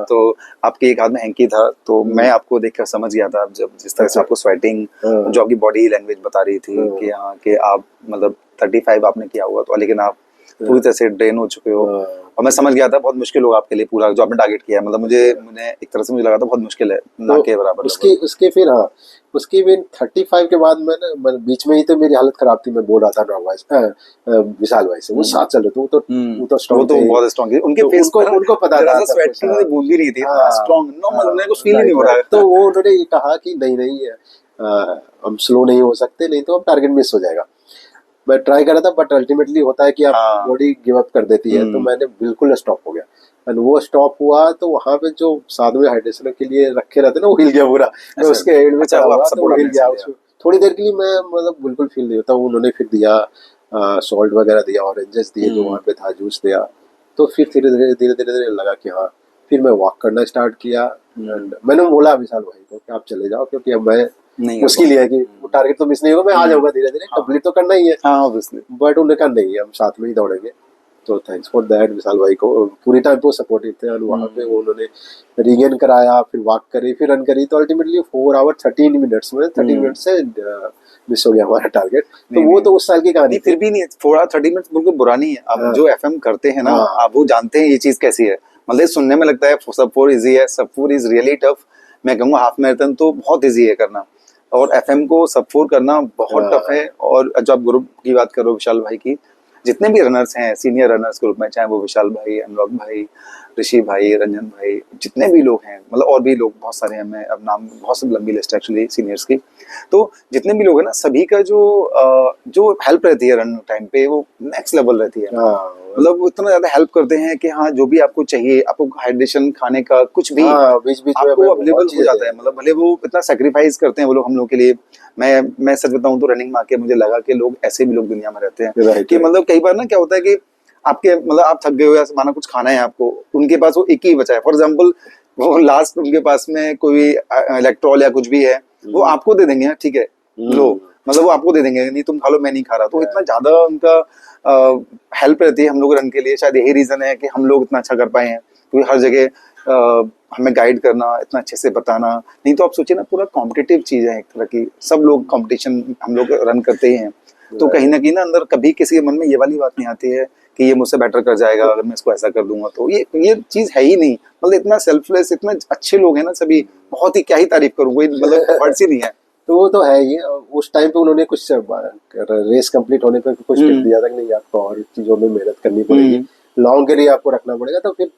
तो आपके एक हाथ में हैंकी था, तो मैं आपको देखकर समझ गया था, जब जिस तरह से अच्छा आपको स्वेटिंग, हाँ, जो आपकी बॉडी लैंग्वेज बता रही थी हाँ, कि हाँ कि आप मतलब 35 आपने किया हुआ, तो लेकिन आप पूरी तरह से ड्रेन हो चुके हो। हाँ, और मैं समझ गया था बहुत मुश्किल होगा आपके लिए पूरा जो आपने टारगेट किया है, मतलब मुझे मुझे एक तरह से मुझे लगा था बहुत मुश्किल है, ना तो के बराबर उसके लगभग। उसके फिर हाँ, उसके फिर 35 के बाद मैं बीच में ही तो मेरी हालत खराब थी, मैं बोल रहा था ड्रॉप भाई विशाल भाई से, वो साथ चल रहे थे, वो तो वो स्ट्रॉन्ग तो थे, बहुत स्ट्रांग है, उनके तो फेस उनको पर ना उनको पता जरा था सा सब स्वेट कुछ। की हाँ मुझे बूंद भी नहीं थी, इतना हाँ स्ट्रांग नॉर्मल, मेरे को फील ही नहीं राइट हो रहा राइट, है। तो वो उन्होंने ये कहा कि नहीं नहीं हम स्लो नहीं हो सकते, नहीं तो हम टारगेट मिस हो जाएगा। मैं ट्राई कर रहा था, बट अल्टीमेटली होता है कि आप हाँ। बॉडी गिव अप कर देती है, तो मैंने बिल्कुल स्टॉप हो गया। एंड वो स्टॉप हुआ तो वहां पे जो साथ में हाइड्रेशन के लिए रखे रहते ना, वो हिल गया पूरा। मैं अच्छा उसके एंड में अच्छा, खड़ा वो आप हुआ तो सपोर्ट वो हिल आपने गया, से लिया। उसको थोड़ी देर के लिए मैं मतलब बिल्कुल फील नहीं होता। उन्होंने फिर दिया सॉल्ट वगैरह दिया, ऑरेंजेस दिए जो वहाँ पे था, जूस दिया, तो फिर धीरे धीरे लगा कि हाँ। फिर मैं वॉक करना स्टार्ट किया, एंड मैंने बोला विशाल भाई को कि आप चले जाओ, क्योंकि अब मैं नहीं मुश्किल ही है कि वो टारगेट तो मिस नहीं होगा, मैं आ जाऊंगा धीरे धीरे, हाँ कंप्लीट तो करना ही है। हाँ ऑब्वियसली। बट उन्होंने कहा नहीं, हम साथ में ही दौड़ेंगे। तो थैंक्स फॉर दैट विशाल भाई को, पूरी टाइम पे वो सपोर्टिव थे, और वहाँ पे वो उन्होंने रीगेन कराया, फिर वॉक करी, फिर रन करी, तो अल्टीमेटली 4 hour 13 minutes में 30 मिनट से मिस हो गया हमारा टारगेट। तो वो तो उस साल की कहानी नहीं थी। फिर भी नहीं, थोड़ा 30 मिनट्स बिल्कुल बुरा नहीं है। आप हाँ जो एफएम करते हैं ना, हाँ आप वो जानते हैं ये चीज कैसी है। मतलब सुनने में लगता है सब फोर इजी है, सब फोर इज रियली टफ। मैं कहूँगा हाफ मैराथन तो बहुत इजी है करना, और एफएम को सब फोर करना बहुत टफ है। और जब आप ग्रुप की बात करो विशाल भाई की, जितने भी रनर्स हैं सीनियर रनर्स ग्रुप में, चाहे वो विशाल भाई, अनुराग भाई, ऋषि भाई, रंजन भाई, जितने भी लोग हैं, मतलब और भी लोग बहुत सारे हैं, मैं अब नाम बहुत सब लंबी लिस्ट है एक्चुअली सीनियर्स की। तो जितने भी लोग हैं ना, सभी का जो हेल्प रहती है रन टाइम पे वो नेक्स्ट लेवल रहती है। हाँ मतलब वो इतना ज्यादा हेल्प करते हैं कि हाँ जो भी आपको चाहिए, आपको हाइड्रेशन, खाने का कुछ भी हाँ, बीच बीच में आपको हमें अवेलेबल बहुत हो चीजें जाता है। मतलब भले वो इतना सेक्रीफाइस करते हैं वो लोग हम लोग के लिए। मैं सच बताऊं तो रनिंग में आके मुझे लगा कि लोग ऐसे भी लोग दुनिया में रहते हैं राइट कि राइट। मतलब कई बार ना क्या होता है कि आपके मतलब आप थक गए हो या माना कुछ खाना है आपको, उनके पास वो एक ही बचा है, फॉर एग्जाम्पल वो लास्ट उनके पास में कोई इलेक्ट्रॉल या कुछ भी है, वो आपको दे देंगे, ठीक है लो, मतलब वो आपको दे देंगे, नहीं तुम खा लो मैं नहीं खा रहा। तो इतना ज्यादा उनका हेल्प रहती है हम लोग रन के लिए। शायद यही रीजन है कि हम लोग इतना अच्छा कर पाए हैं, क्योंकि हर जगह हमें गाइड करना, इतना अच्छे से बताना। नहीं तो आप सोचिए ना, पूरा कॉम्पिटिटिव चीज है एक तरह की, सब लोग कंपटीशन हम लोग रन करते ही हैं। तो कहीं ना कहीं ना अंदर कभी किसी के मन में ये वाली बात नहीं आती है कि ये मुझसे बेटर कर जाएगा अगर मैं इसको ऐसा कर दूंगा। तो ये चीज है ही नहीं। मतलब इतना सेल्फलेस, इतने अच्छे लोग हैं ना सभी, बहुत ही क्या ही तारीफ करूं, कोई मतलब वर्ड्स ही नहीं है। तो वो तो है ही। उस टाइम पे उन्होंने कुछ रेस कंप्लीट होने पे कुछ टिप दिया था कि नहीं आपको और चीजों में मेहनत करनी पड़ेगी, लॉन्ग के लिए आपको रखना पड़ेगा। तो फिर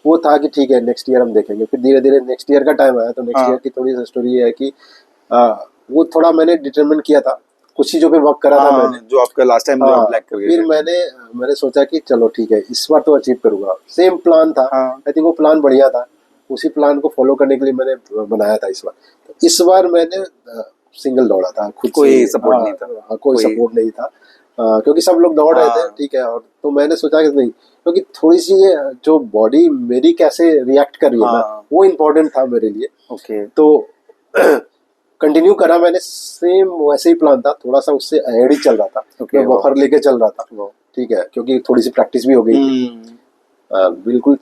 वो था कि ठीक है नेक्स्ट ईयर हम देखेंगे। फिर धीरे धीरे नेक्स्ट ईयर का टाइम आया, तो नेक्स्ट ईयर की थोड़ी सी स्टोरी है कि वो थोड़ा मैंने डिटरमिन किया था, कुछ चीजों पे वर्क करा था मैंने, जो आपका लास्ट टाइम जो आप ब्लैक कर गए फिर थे। मैंने सोचा कि चलो ठीक है इस बार तो अचीव करूंगा। सेम प्लान था, आई थिंक वो प्लान बढ़िया था, उसी प्लान को फॉलो करने के लिए मैंने बनाया था इस बार। तो इस बार मैंने सिंगल दौड़ा था खुद कोई से, सपोर्ट नहीं था, कोई सपोर्ट नहीं था, क्योंकि सब लोग दौड़ रहे थे, ठीक है। और तो मैंने सोचा कि नहीं, क्योंकि थोड़ी सी जो बॉडी मेरी कैसे रिएक्ट कर रही है ना, वो इम्पोर्टेंट था मेरे लिए। ओके तो कंटिन्यू करा मैंने, सेम वैसे ही प्लान था, थोड़ा सा उससे अहेड ही चल रहा था, मैं बफर लेके चल रहा था, ठीक है, क्योंकि थोड़ी सी प्रैक्टिस भी हो गई थी। बिल्कुल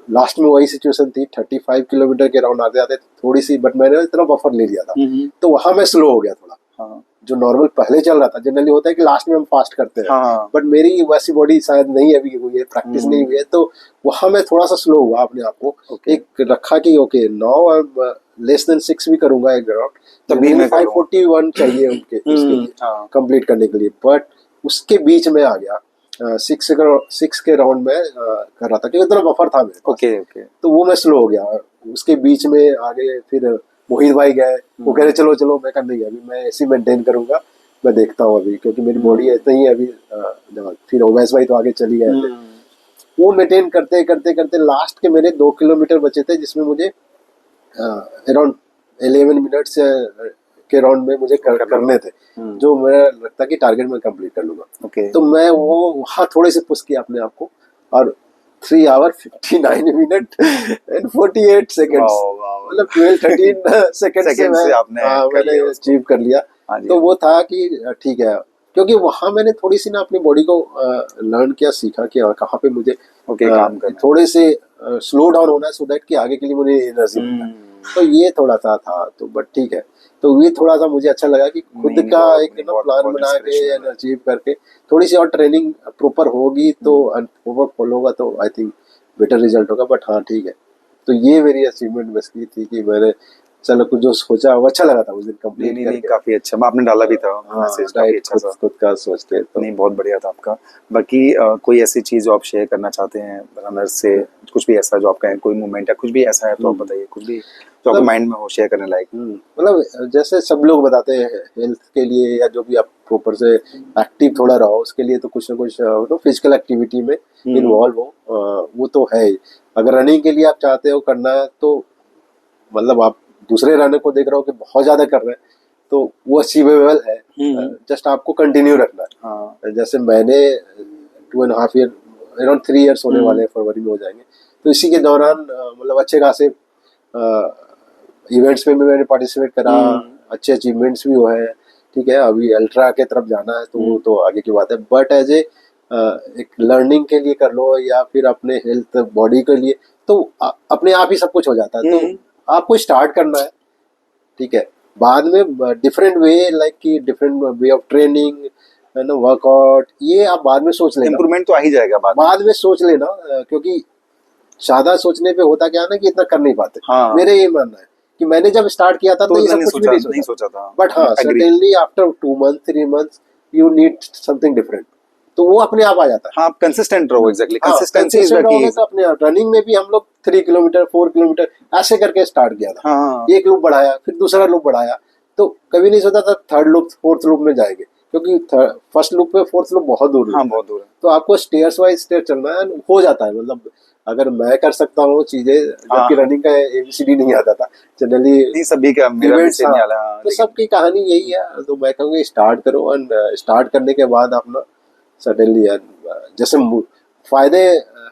लास्ट में वही सिचुएशन थी, 35 किलोमीटर के राउंड आते आते थोड़ी सी, बट मैंने इतना बफर ले लिया था, तो वहां मैं स्लो हो गया थोड़ा। जो नॉर्मल पहले चल रहा था, जनरली होता है कि लास्ट में हम फास्ट करते हैं, बट मेरी वैसी बॉडी शायद नहीं अभी हुई है, प्रैक्टिस नहीं हुई है, तो वहां मैं थोड़ा सा स्लो हुआ अपने आप को। एक रखा कि ओके नाउ लेस देन 6 भी करूंगा एक राउंड, तभी मैं 541 चाहिए उनके उसके लिए कंप्लीट करने के लिए। बट उसके बीच में आ गया, 6 के राउंड में कर रहा था, क्योंकि इतना बफर था मेरे पास। तो वो मैं स्लो हो गया, उसके बीच में आगे फिर मोहित भाई गए, वो कह रहे चलो चलो, मैं करने गया, अभी मैं ऐसे मेंटेन करूंगा, मैं देखता हूँ अभी, क्योंकि मेरी बॉडी ऐसा ही है अभी। फिर ओवैस भाई तो आगे चली गए थे, वो मेंटेन करते करते करते लास्ट के मेरे 2 किलोमीटर बचे थे, जिसमें मुझे अराउंड 11 मिनट्स के राउंड में मुझे करने थे, जो मेरा लगता कि टारगेट मैं कंप्लीट कर लूंगा। तो मैं वो वहाँ थोड़े से पुश किया अपने आप को, और 3 आवर 59 मिनट एंड 48 सेकेंड्स, मतलब 12-13 सेकेंड से मैंने अचीव कर लिया। तो वो था कि ठीक है, क्योंकि वहाँ मैंने थोड़ी सी ना अपनी बॉडी को लर्न किया, सीखा कि कहाँ पे मुझे काम करना, थोड़े से स्लो डाउन होना है, सो दैट कि आगे के लिए मुझे एनर्जी मिलता है। तो ये थोड़ा सा था, तो बट ठीक है। तो ये थोड़ा सा मुझे अच्छा लगा कि खुद का एक प्लान बना के अचीव करके, थोड़ी सी और ट्रेनिंग प्रॉपर होगी तो प्रॉपर फॉलो होगा तो आई थिंक बेटर रिजल्ट होगा। बट हाँ ठीक है, तो ये मेरी अचीवमेंट बेसिकली थी कि मैंने चलो कुछ जो सोचा वो अच्छा लगा था उस दिन कंप्लीट करके। काफी अच्छा आपने डाला भी था मैसेज, काफी अच्छा खुद का सोच के, तो नहीं बहुत बढ़िया था आपका। बाकी कोई ऐसी चीज जो आप शेयर करना चाहते हैं रनर से, कुछ भी ऐसा जो आपका है, कोई मोमेंट है, कुछ भी ऐसा है तो आप बताइए, कुछ भी जो आपके माइंड में हो शेयर करने लायक। मतलब जैसे सब लोग बताते हैं हेल्थ के लिए या जो भी आप प्रॉपर से एक्टिव थोड़ा रहो, उसके लिए तो कुछ ना कुछ फिजिकल एक्टिविटी में इन्वॉल्व हो, वो तो है ही। अगर रनिंग के लिए आप चाहते हो करना है तो मतलब आप दूसरे रनर को देख रहे हो कि बहुत ज्यादा कर रहे हैं, तो वो अचीवेबल है, जस्ट आपको कंटिन्यू रखना है। जैसे मैंने 2.5 ईयर, अराउंड 3 इयर्स होने वाले हैं, फरवरी में हो जाएंगे, तो इसी के दौरान मतलब अच्छे खासे इवेंट्स में भी मैंने पार्टिसिपेट करा, अच्छे अचीवमेंट्स भी हुए हैं। ठीक है, अभी अल्ट्रा के तरफ जाना है तो वो तो आगे की बात है, बट एज ए एक लर्निंग के लिए कर लो या फिर अपने हेल्थ बॉडी के लिए, तो अपने आप ही सब कुछ हो जाता है। तो आपको स्टार्ट करना है, ठीक है, बाद में डिफरेंट वे, लाइक कि डिफरेंट वे ऑफ ट्रेनिंग है ना, वर्कआउट, ये आप बाद में सोच लेना, इम्प्रूवमेंट तो आ ही जाएगा बाद में सोच लेना, क्योंकि ज्यादा सोचने पे होता क्या है ना कि इतना कर नहीं पाते। मेरे ये मानना है कि मैंने जब स्टार्ट किया था तो ये सब कुछ भी नहीं सोचा था, बट हाँ certainly after 2 month 3 month you need something different, तो वो अपने आप आ जाता है। हाँ, कंसिस्टेंट रहो, exactly consistency is the key. तो अपने रनिंग में भी हम लोग 3 किलोमीटर 4 किलोमीटर ऐसे करके स्टार्ट किया था। एक लूप बढ़ाया, फिर दूसरा लूप बढ़ाया, तो कभी नहीं सोचा था थर्ड लूप फोर्थ लूप में जाएंगे, क्योंकि फर्स्ट लूप पे फोर्थ लूप बहुत दूर है। बहुत दूर है, तो आपको स्टेयर्स वाइज स्टेयर चलना है, हो जाता है। मतलब अगर मैं कर सकता हूँ चीजें, जबकि रनिंग का एबीसीडी नहीं आता था जनरली, सभी का मेरा भी नहीं आला, तो सबकी कहानी यही है। तो मैं कहूँगा स्टार्ट करो, एंड स्टार्ट करने के बाद अपना सडनली जैसे फायदे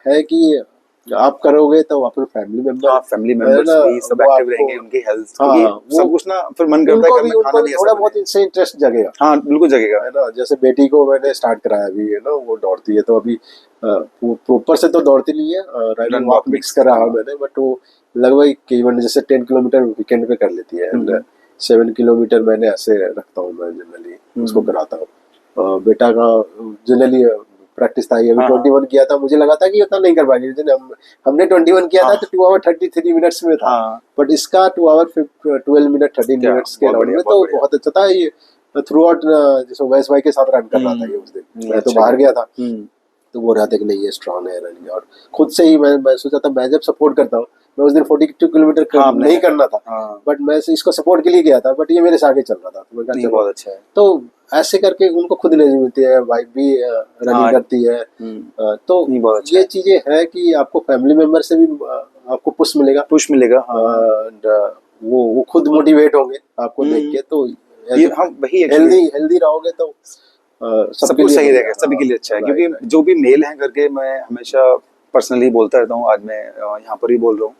है कि आप करोगे तो अपने फैमिली मेंबर्स भी सब एक्टिव रहेंगे, उनकी हेल्थ सब कुछ ना, फिर मन करता है कि खाना भी थोड़ा बहुत इनसे इंटरेस्ट जगेगा। हाँ बिल्कुल जगेगा, है ना। जैसे बेटी को मैंने स्टार्ट कराया अभी, है ना, वो दौड़ती है, तो अभी प्रॉपर से तो दौड़ती नहीं है, रनिंग वॉक मिक्स करा है मैंने, बट वो लगभग इवन जैसे 10 किलोमीटर वीकेंड पे कर लेती है, एंड 7 किलोमीटर मैंने ऐसे रखता हूँ, मैं जनरली उसको कराता हूँ। बेटा का जनरली प्रैक्टिस था, अभी 21 किया था, मुझे लगा था कि उतना नहीं कर पाएंगे, हमने 21 किया था तो 2 आवर 33 मिनट्स में था, बट इसका 2 आवर 12 मिनट 13 मिनट्स के राउंड में, तो बहुत अच्छा था। ये थ्रू आउट जैसे वैस भाई के साथ रन कर रहा था ये उस दिन, मैं तो बाहर गया था, तो वो रहते कि नहीं ये स्ट्रांग है रनिंग, और खुद से ही मैं सोचा था मैं जब सपोर्ट करता हूँ, मैं उस दिन 42 किलोमीटर नहीं करना था, बट मैं इसको सपोर्ट के लिए गया था, बट ये मेरे से आगे चल रहा था, तो मैं कहा बहुत अच्छा है। तो ऐसे करके उनको खुद एनर्जी मिलती है, वाइफ भी रनिंग करती है, तो ये चीजें है कि आपको फैमिली मेंबर से भी आपको पुश मिलेगा, एंड वो खुद मोटिवेट होंगे आपको देख के, तो वही हेल्दी रहोगे तो सब कुछ सही रहेगा, सभी के लिए अच्छा है। क्योंकि जो भी मेल हैं करके मैं हमेशा पर्सनली बोलता रहता हूँ, आज मैं यहाँ पर ही बोल रहा हूँ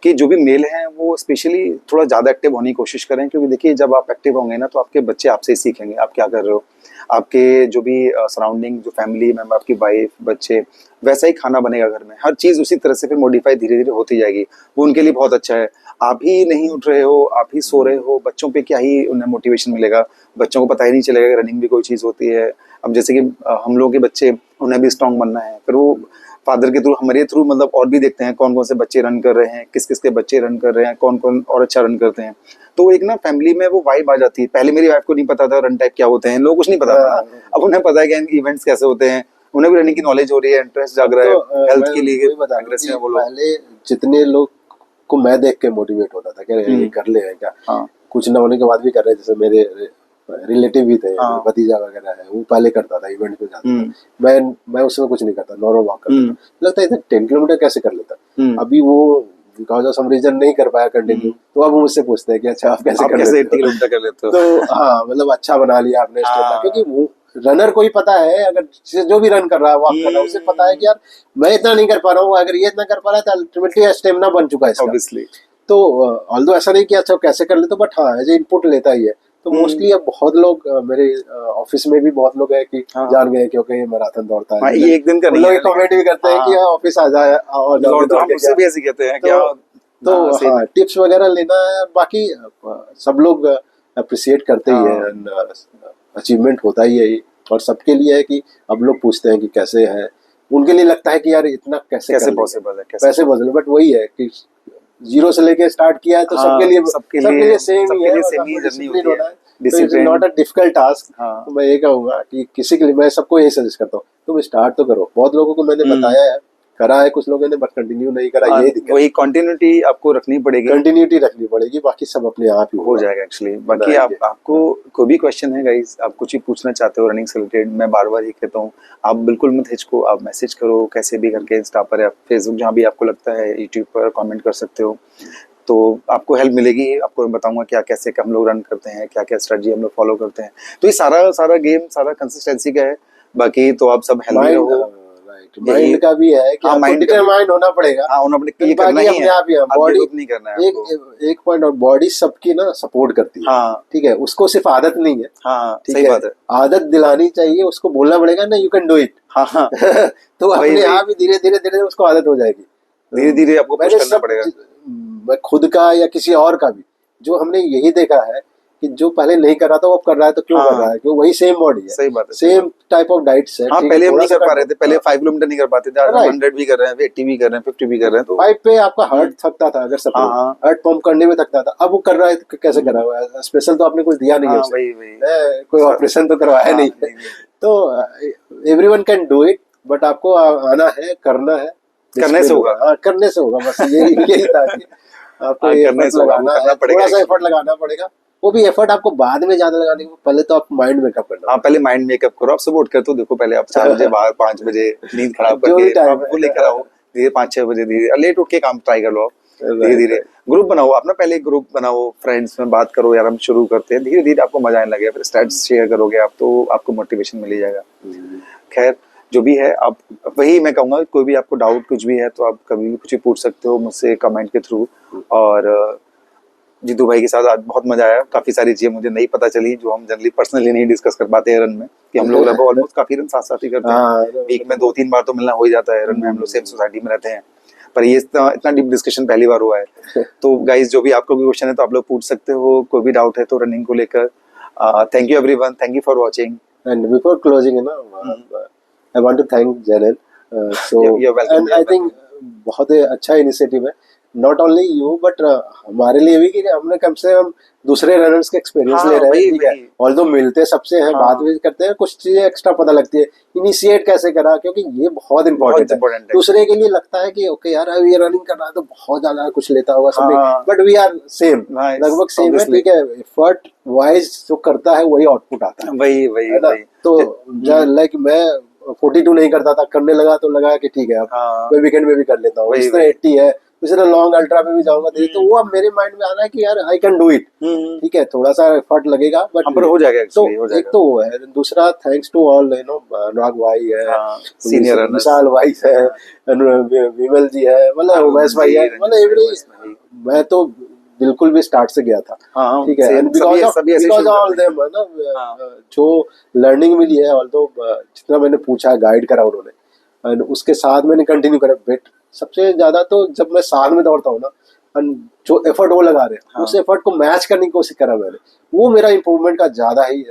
कि जो भी मेल हैं वो स्पेशली थोड़ा ज़्यादा एक्टिव होने की कोशिश करें, क्योंकि देखिए जब आप एक्टिव होंगे ना तो आपके बच्चे आपसे ही सीखेंगे आप क्या कर रहे हो, आपके जो भी सराउंडिंग, जो फैमिली मेंबर, आपकी वाइफ, बच्चे, वैसा ही खाना बनेगा घर में, हर चीज़ उसी तरह से फिर मॉडिफाई धीरे धीरे होती जाएगी, वो उनके लिए बहुत अच्छा है। आप ही नहीं उठ रहे हो, आप ही सो रहे हो, बच्चों पे क्या ही उन्हें मोटिवेशन मिलेगा, बच्चों को पता ही नहीं चलेगा कि रनिंग भी कोई चीज़ होती है। अब जैसे कि हम लोगों के बच्चे, उन्हें भी स्ट्रांग बनना है, फिर वो फादर के थ्रू, हमारे थ्रू मतलब और भी देखते हैं कौन कौन से बच्चे रन कर रहे हैं, किस किस के बच्चे रन कर रहे हैं, कौन कौन और अच्छा रन करते हैं, तो एक ना फैमिली में वो वाइब आ जाती है। पहले मेरी वाइफ को नहीं पता था रन टाइप क्या होते हैं, लोग कुछ नहीं पता था, अब उन्हें पता है कि इवेंट्स कैसे होते हैं, उन्हें भी रनिंग की नॉलेज हो रही है, इंटरेस्ट जाग रहा है, हेल्थ के लिए पहले जितने लोग को मैं देख के मोटिवेट होता था कि अरे ये कर ले क्या। हाँ कुछ ना होने के बाद भी कर रहे, जैसे मेरे रिलेटिव भी थे, हाँ। भतीजा वगैरह है, वो पहले करता था, इवेंट पे जाता था। हम्म मैं उसमें कुछ नहीं करता, नॉर्मल वॉक करता था। लगता है 10 किलोमीटर कैसे कर लेता। हम्म। अभी वो बिकॉज ऑफ सम रीजन नहीं कर पाया कंटिन्यू, तो अब वो मुझसे पूछते हैं कि अच्छा आप कैसे आप कर कैसे लेते 80 हो। किलोमीटर कर लेते हो? तो हाँ, मतलब अच्छा बना लिया आपने स्टेमिना, हाँ। क्योंकि वो रनर को ही पता है, अगर जो भी रन कर रहा है, वॉक कर रहा है, उसे पता है कि यार मैं इतना नहीं कर पा रहा हूँ, अगर ये इतना कर पा रहा है तो अल्टीमेटली स्टेमिना बन चुका है इसका। ऑब्वियसली। तो ऑल्दो ऐसा नहीं कि अच्छा कैसे कर लेते, बट हाँ एज ए इनपुट लेता ही है। तो मोस्टली अब बहुत लोग मेरे ऑफिस में भी बहुत लोग हैं कि हाँ। जान गए क्योंकि ये मैराथन दौड़ता हाँ, है। ये एक दिन का उन नहीं लोग है, कमेंट भी करते हैं कि हाँ। ऑफिस आ जाए और दौड़ तो दौड़ हम के मुझसे क्या। भी ऐसे कहते हैं क्या। तो सही हाँ, टिप्स वगैरह लेना है, बाकी सब लोग अप्रिशिएट करते ही है, हाँ। एंड अचीवमेंट होता ही है ये। और सबके लिए है कि अब लोग पूछते हैं कि कैसे है, उनके लिए लगता है कि यार इतना कैसे कैसे कर लेंगे, पॉसिबल है, कैसे कैसे पॉसिबल, बट वही है कि जीरो से लेके स्टार्ट किया है तो हाँ, सबके लिए सबके सेम ही सबके है, लिए और सेम ही आपको जर्नी डिसिप्लिन होती होना है। है। तो it's discipline. Not a difficult task. हाँ। तो मैं ये कहूंगा कि किसी के लिए मैं सबको यही सजेस्ट करता हूँ, तुम स्टार्ट तो करो। बहुत लोगों को मैंने बताया है, करा है कुछ लोगों ने, बट कंटिन्यू नहीं करा, यही दिक्कत। वही कंटिन्यूटी आपको रखनी पड़ेगी, कंटिन्यूटी रखनी पड़ेगी, बाकी सब अपने आप ही हो जाएगा एक्चुअली। बाकी बनाएंगे। आपको कोई भी क्वेश्चन है गाइस, आप कुछ भी पूछना चाहते हो रनिंग से रिलेटेड, मैं बार बार ये कहता हूँ आप बिल्कुल मत हिचको, आप मैसेज करो कैसे भी करके, इंस्टा पर या फेसबुक, जहाँ भी आपको लगता है, यूट्यूब पर कमेंट कर सकते हो, तो आपको हेल्प मिलेगी। आपको मैं बताऊंगा क्या कैसे हम लोग रन करते हैं, क्या क्या स्ट्रेटजी हम लोग फॉलो करते हैं। तो ये सारा सारा गेम सारा कंसिस्टेंसी का है। बाकी तो आप सब हेल्दी रहो। माइंड का भी है कि हाँ, आपको माइंड डिटरमाइंड होना पड़ेगा। हाँ, उन्होंने ये करना बाकी ही अपने है, आप ही है, आप बॉडी गिव अप नहीं करना है आपको। एक पॉइंट, और बॉडी सबकी ना सपोर्ट करती है। हाँ ठीक है, उसको सिर्फ आदत नहीं है। हाँ, ठीक सही है, बात है। आदत दिलानी चाहिए, उसको बोलना पड़ेगा ना, यू कैन डू इट। हाँ हाँ, तो वही अपने वही आप ही धीरे धीरे धीरे उसको आदत हो जाएगी। धीरे धीरे आपको पुश मैंने करना सब पड़ेगा। मैं खुद का या किसी और का भी, जो हमने यही देखा है कि जो पहले नहीं कर रहा था वो अब कर रहा है, तो क्यों कर रहा है? क्योंकि वही सेम बॉडी है, सही बात है, सेम टाइप ऑफ डाइट्स है। हाँ, ठीक है, पहले हम थोड़ा नहीं सा कर पा रहे थे, पहले 5 किलोमीटर नहीं कर पाते थे, आज हम Right. 100 भी कर रहे हैं, 80 भी कर रहे हैं, 50 भी कर रहे हैं, तो 5 पे आपका हार्ट थकता था, अगर सपोज हाँ। हार्ट पंप करने में थकता था, अब वो कर रहा है तो कैसे कर रहा है? स्पेशल तो आपने कुछ दिया नहीं है हाँ, उसे। वही वही कोई ऑपरेशन तो करवाया हाँ, नहीं है। तो everyone can do it, but आपको आना है, करना है, करने से होगा। हाँ, करने से होगा, बस यही था कि आपको हाँ, ये करने एफर्ट से होगा, वो लगाना करना है, पड़ेगा थोड़ा सा actually। एफर्ट लगाना पड़ेगा। वो भी एफर्ट आपको बाद में ज्यादा लगाने को, पहले तो आप माइंड मेकअप करना। हाँ, पहले माइंड मेकअप करो। आप सब उठ कर तो देखो, पहले आप 4 बजे बाहर, 5 बजे नींद खराब जो भी करके टाइम आप वो लेकर आओ, धीरे 5-6 बजे धीरे लेट उठ के काम ट्राई कर लो। धीरे Right, धीरे ग्रुप बनाओ अपना, पहले ग्रुप बनाओ, फ्रेंड्स में बात करो, यार हम शुरू करते हैं, धीरे धीरे आपको मजा आने लगेगा, फिर स्टैट्स शेयर करोगे आप, तो आपको मोटिवेशन मिल ही जाएगा। खैर जो भी है, आप वही मैं कहूँगा, कोई भी आपको डाउट कुछ भी है तो आप कभी भी कुछ भी पूछ सकते हो मुझसे कमेंट के थ्रू। और जीतू भाई के साथ आज बहुत मजा आया, काफी सारी चीजें मुझे नहीं पता चली जो हम जनरली पर्सनली नहीं डिस्कस कर पाते हैं रन में, कि हम लोग लगभग ऑलमोस्ट काफी रन साथ साथ ही करते हैं, वीक में 2-3 बार तो मिलना हो ही जाता है, रन में हम लोग सेम सोसाइटी में रहते हैं, पर ये इतना डीप डिस्कशन पहली बार हुआ है। तो गाइज जो भी आपको भी क्वेश्चन है तो आप लोग पूछ सकते हो, कोई भी डाउट है तो रनिंग को लेकर। Thank you everyone, thank you for watching. And before closing, I want to thank Janel. You're welcome, And I think बहुत ही अच्छा इनिशिएटिव है, नॉट ओनली यू बट हमारे लिए भी, कि हमने कम से कम दूसरे रनर्स के एक्सपीरियंस हाँ, ले रहे हैं। वही, ठीक है, वही। ऑल्दो मिलते सबसे हैं, हाँ। बात भी करते हैं, कुछ चीजें एक्स्ट्रा पता लगती है, इनिशिएट कैसे करा, क्योंकि ये बहुत इंपॉर्टेंट है। दूसरे के लिए लगता है कि ओके यार अब ये रनिंग कर रहा है तो बहुत ज्यादा कुछ लेता होगा सब, बट वी आर सेम, लगभग सेम है। ठीक है, एफर्ट वाइज जो करता है वही आउटपुट आता है, वही वही है ना? तो लाइक मैं 42 नहीं करता था, करने लगा तो लगा कि ठीक है अब मैं वीकेंड में भी कर लेता हूँ, इस तरह 80 है, इस तरह लॉन्ग अल्ट्रा में भी जाऊंगा, तो वो अब मेरे माइंड में आ रहा है कि यार आई कैन डू इट। ठीक है, थोड़ा सा एफर्ट लगेगा बट हो जाएगा। तो एक तो वो है, दूसरा thanks to all, you know, Anurag भाई है, सीनियर विशाल भाई है, विमल जी है, मतलब उमेश भाई है, मतलब मैं तो बिल्कुल भी स्टार्ट से गया था। ठीक है, बिकॉज ऑल देम, है ना, जो लर्निंग मिली है, ऑल्दो जितना मैंने पूछा गाइड करा उन्होंने, एंड उसके साथ मैंने कंटिन्यू करा। बेट सबसे ज्यादा तो जब मैं साथ में दौड़ता हूँ ना, जो एफर्ट वो लगा रहे हैं, उस एफर्ट को मैच करने की कोशिश करा मैंने, वो मेरा इंप्रूवमेंट का ज्यादा ही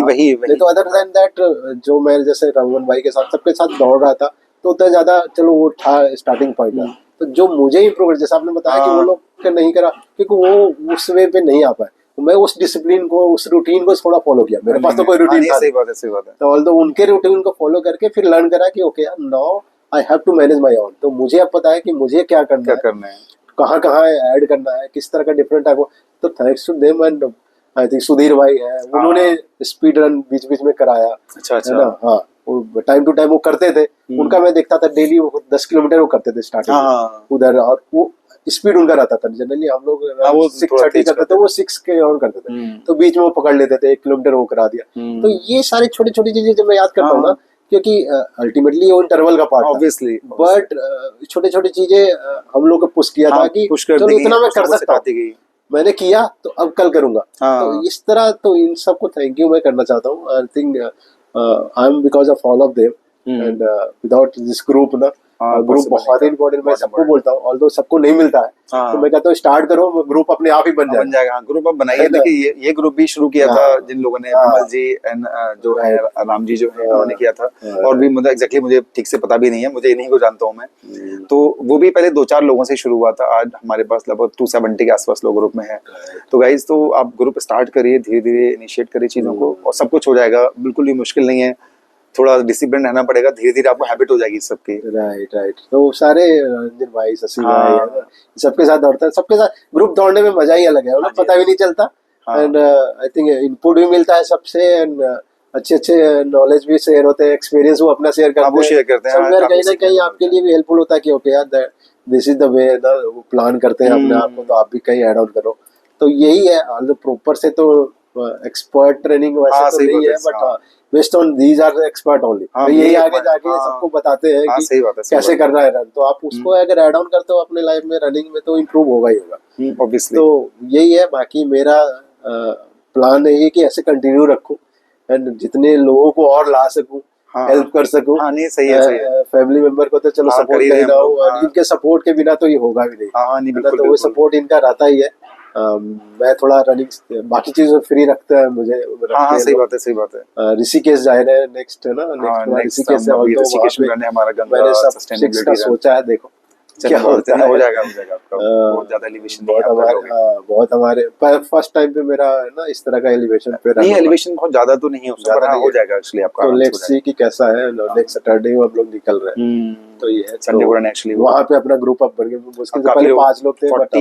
वही तो अदर देन दैट, जो मैं जैसे रमन भाई के साथ सबके साथ दौड़ रहा था तो उतना ज्यादा चलो वो था स्टार्टिंग पॉइंट था, तो जो मुझे इम्प्रूव, जैसे आपने बताया कि वो लोग नहीं करा क्योंकि वो उस वे पे नहीं आ पाए, तो मैं उस डिसिप्लिन को, उस रूटीन को थोड़ा फॉलो किया। मेरे पास तो कोई रूटीन था, सही बात है। तो ऑल्दो उनके रूटीन को फॉलो करके फिर लर्न करा कि ओके यार now I have to manage my own, तो मुझे अब पता है कि मुझे क्या करना है। कहाँ कहाँ ऐड करना है, किस तरह का डिफरेंट टाइप। तो thanks to them and I think Sudhir भाई है, उन्होंने स्पीड रन बीच बीच में कराया, अच्छा है अच्छा। ना। हाँ, टाइम टू टाइम वो करते थे, उनका मैं देखता था डेली 10 किलोमीटर वो करते थे स्टार्टिंग में हाँ उधर, और वो स्पीड उनका रहता था। जनरली हम लोग हाँ, वो 6:30 तेज करते थे, वो 6 के और करते थे, तो बीच में वो पकड़ लेते थे, 1 किलोमीटर वो करा दिया। तो ये सारी छोटी छोटी चीजें जब मैं याद करता हूँ ना, क्योंकि अल्टीमेटली वो इंटरवल का पार्ट था, ऑब्वियसली बट छोटी छोटी चीजें हम लोग को पुश किया था कि पुश कर चलो देंगे, इतना मैं कुछ ना कर कुछ सकता हूँ, सिखाती गई। मैंने किया तो अब कल करूंगा। हाँ। तो इस तरह, तो इन सबको थैंक यू मैं करना चाहता हूँ। I think I am because of all of them, and without this group ना, हाँ, ग्रुप possible बहुत नहीं ही इंपॉर्टेंट। मैं बहुत सबको important। बोलता हूँ, ऑल्दो सबको नहीं मिलता है, हाँ। तो मैं कहता हूँ स्टार्ट करो, ग्रुप अपने आप ही बन बन जाएगा। जाएगा, ग्रुप अब बनाइए। है ना? देखिए ये ग्रुप भी शुरू किया था हाँ, जिन लोगों ने, हाँ, विमल जी एंड जो है right, राम जी जो है, हाँ, उन्होंने किया था। हाँ, और भी मुझे एग्जैक्टली मुझे ठीक से पता भी नहीं है, मुझे इन्हीं को जानता हूँ मैं। हम्म, तो वो भी पहले 2-4 लोगों से शुरू हुआ था, आज हमारे पास लगभग 270 के आसपास लोग ग्रुप में हैं। तो गाइज, तो आप ग्रुप स्टार्ट करिए, धीरे धीरे इनिशिएट करिए चीजों को, और सब कुछ हो जाएगा, बिल्कुल भी मुश्किल नहीं है। थोड़ा डिसिप्लिन रहना पड़ेगा, धीरे धीरे आपको हैबिट हो जाएगी सबकी। Right right. तो सारे रंजन भाई, शशि भाई, है ना, हाँ सबके साथ दौड़ता है, सबके साथ ग्रुप दौड़ने में मजा ही अलग है, हाँ उन्हें जी, पता भी नहीं चलता। हाँ एंड आई थिंक इनपुट भी मिलता है सबसे, एंड अच्छे अच्छे नॉलेज भी शेयर होते हैं, एक्सपीरियंस वो अपना शेयर हाँ, करते वो हैं। शेयर करते हैं। हाँ, समवेयर काफी कहीं ना सीखने कहीं को आपके मिलता लिए भी हेल्पफुल होता है कि ओके यार, दिस इज द वे ना, वो प्लान करते हैं अपने आप को, है। तो आप भी कहीं ऐड ऑन करो। तो यही है, प्रॉपर से तो एक्सपर्ट ट्रेनिंग वैसे हाँ तो सही नहीं बात है। है, बट हाँ based on these are expert only, हाँ, यही यही आगे जाके हाँ सबको बताते हैं हाँ, कि सही बात है, सही कैसे बात करना है रन। तो आप उसको अगर ऐड ऑन करते हो अपने लाइफ में रनिंग में, तो इम्प्रूव होगा ही होगा। है ऑब्वियसली। तो यही है, बाकी मेरा प्लान यही है कि ऐसे कंटिन्यू रखूं, एंड जितने लोगों को और ला सकूं, हाँ हेल्प कर सकूं। हाँ, नहीं सही है, सही है। फैमिली मेंबर को तो चलो हाँ, कर सपोर्ट ही कर रहे ही हैं रहा हम हूँ, लोग। और हाँ इनके सपोर्ट के बिना तो ये होगा भी नहीं, हाँ हाँ, नहीं है ना। बिल्कुल तो वो बिल्कुल। सपोर्ट इनका रहता ही है। मैं थोड़ा रनिंग बाकी चीजों फ्री रखता है, मुझे हाँ रखते हाँ, हैं सही लोग। बात है, सही बात है। ऋषिकेश जा रहे हैं नेक्स्ट, है ना, हाँ, नेक्स्ट थोड़ा नेक्स्ट ऋषिकेश हम है, अभी ऑल्दो वहाँ ऋषिकेश में पे रन है हमारा, मैंने गंगा सब 6 का सस्टेनेबिलिटी रन। सोचा है, देखो चलो क्या बहुत होता नहीं, है। हो जाएगा, हो जाएगा आपका। बहुत ज्यादा एलिवेशन नहीं है, बहुत आप कर हमारे, लोगे। बहुत हमारे फर्स्ट टाइम पे मेरा, है ना, इस तरह का एलिवेशन पे रन नहीं, होगा, एलिवेशन बहुत ज्यादा तो नहीं है उसमें, ज्यादा पर हाँ नहीं हो है। जाएगा, एक्चुअली आपका तो आराम से हो लेट्स सी कि कैसा है। नेक्स्ट सैटरडे हम लोग निकल रहे हैं, तो ये है। संडे तो को रन एक्चुअली वो वहाँ पे अपना ग्रुप अप बन गया, मुश्किल से काफी पहले लोग, 5 लोग थे, बट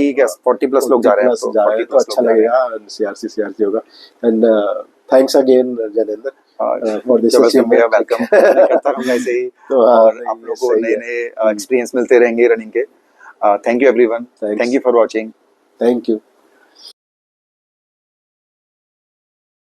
40 प्लस लोग 40 जा रहे हैं अब प्लस तो, जा रहे 40 हैं, तो प्लस अच्छा लोग जा रहे हैं। लगेगा। सीआरसी होगा। And thanks again Janendra for this भैया, वेलकम। मैं करता रहूंगा ऐसे ही, तो और आप लोग को सही नए है। नए एक्सपीरियंस मिलते रहेंगे रनिंग के। Thank you everyone, thank you for watching. Thank you.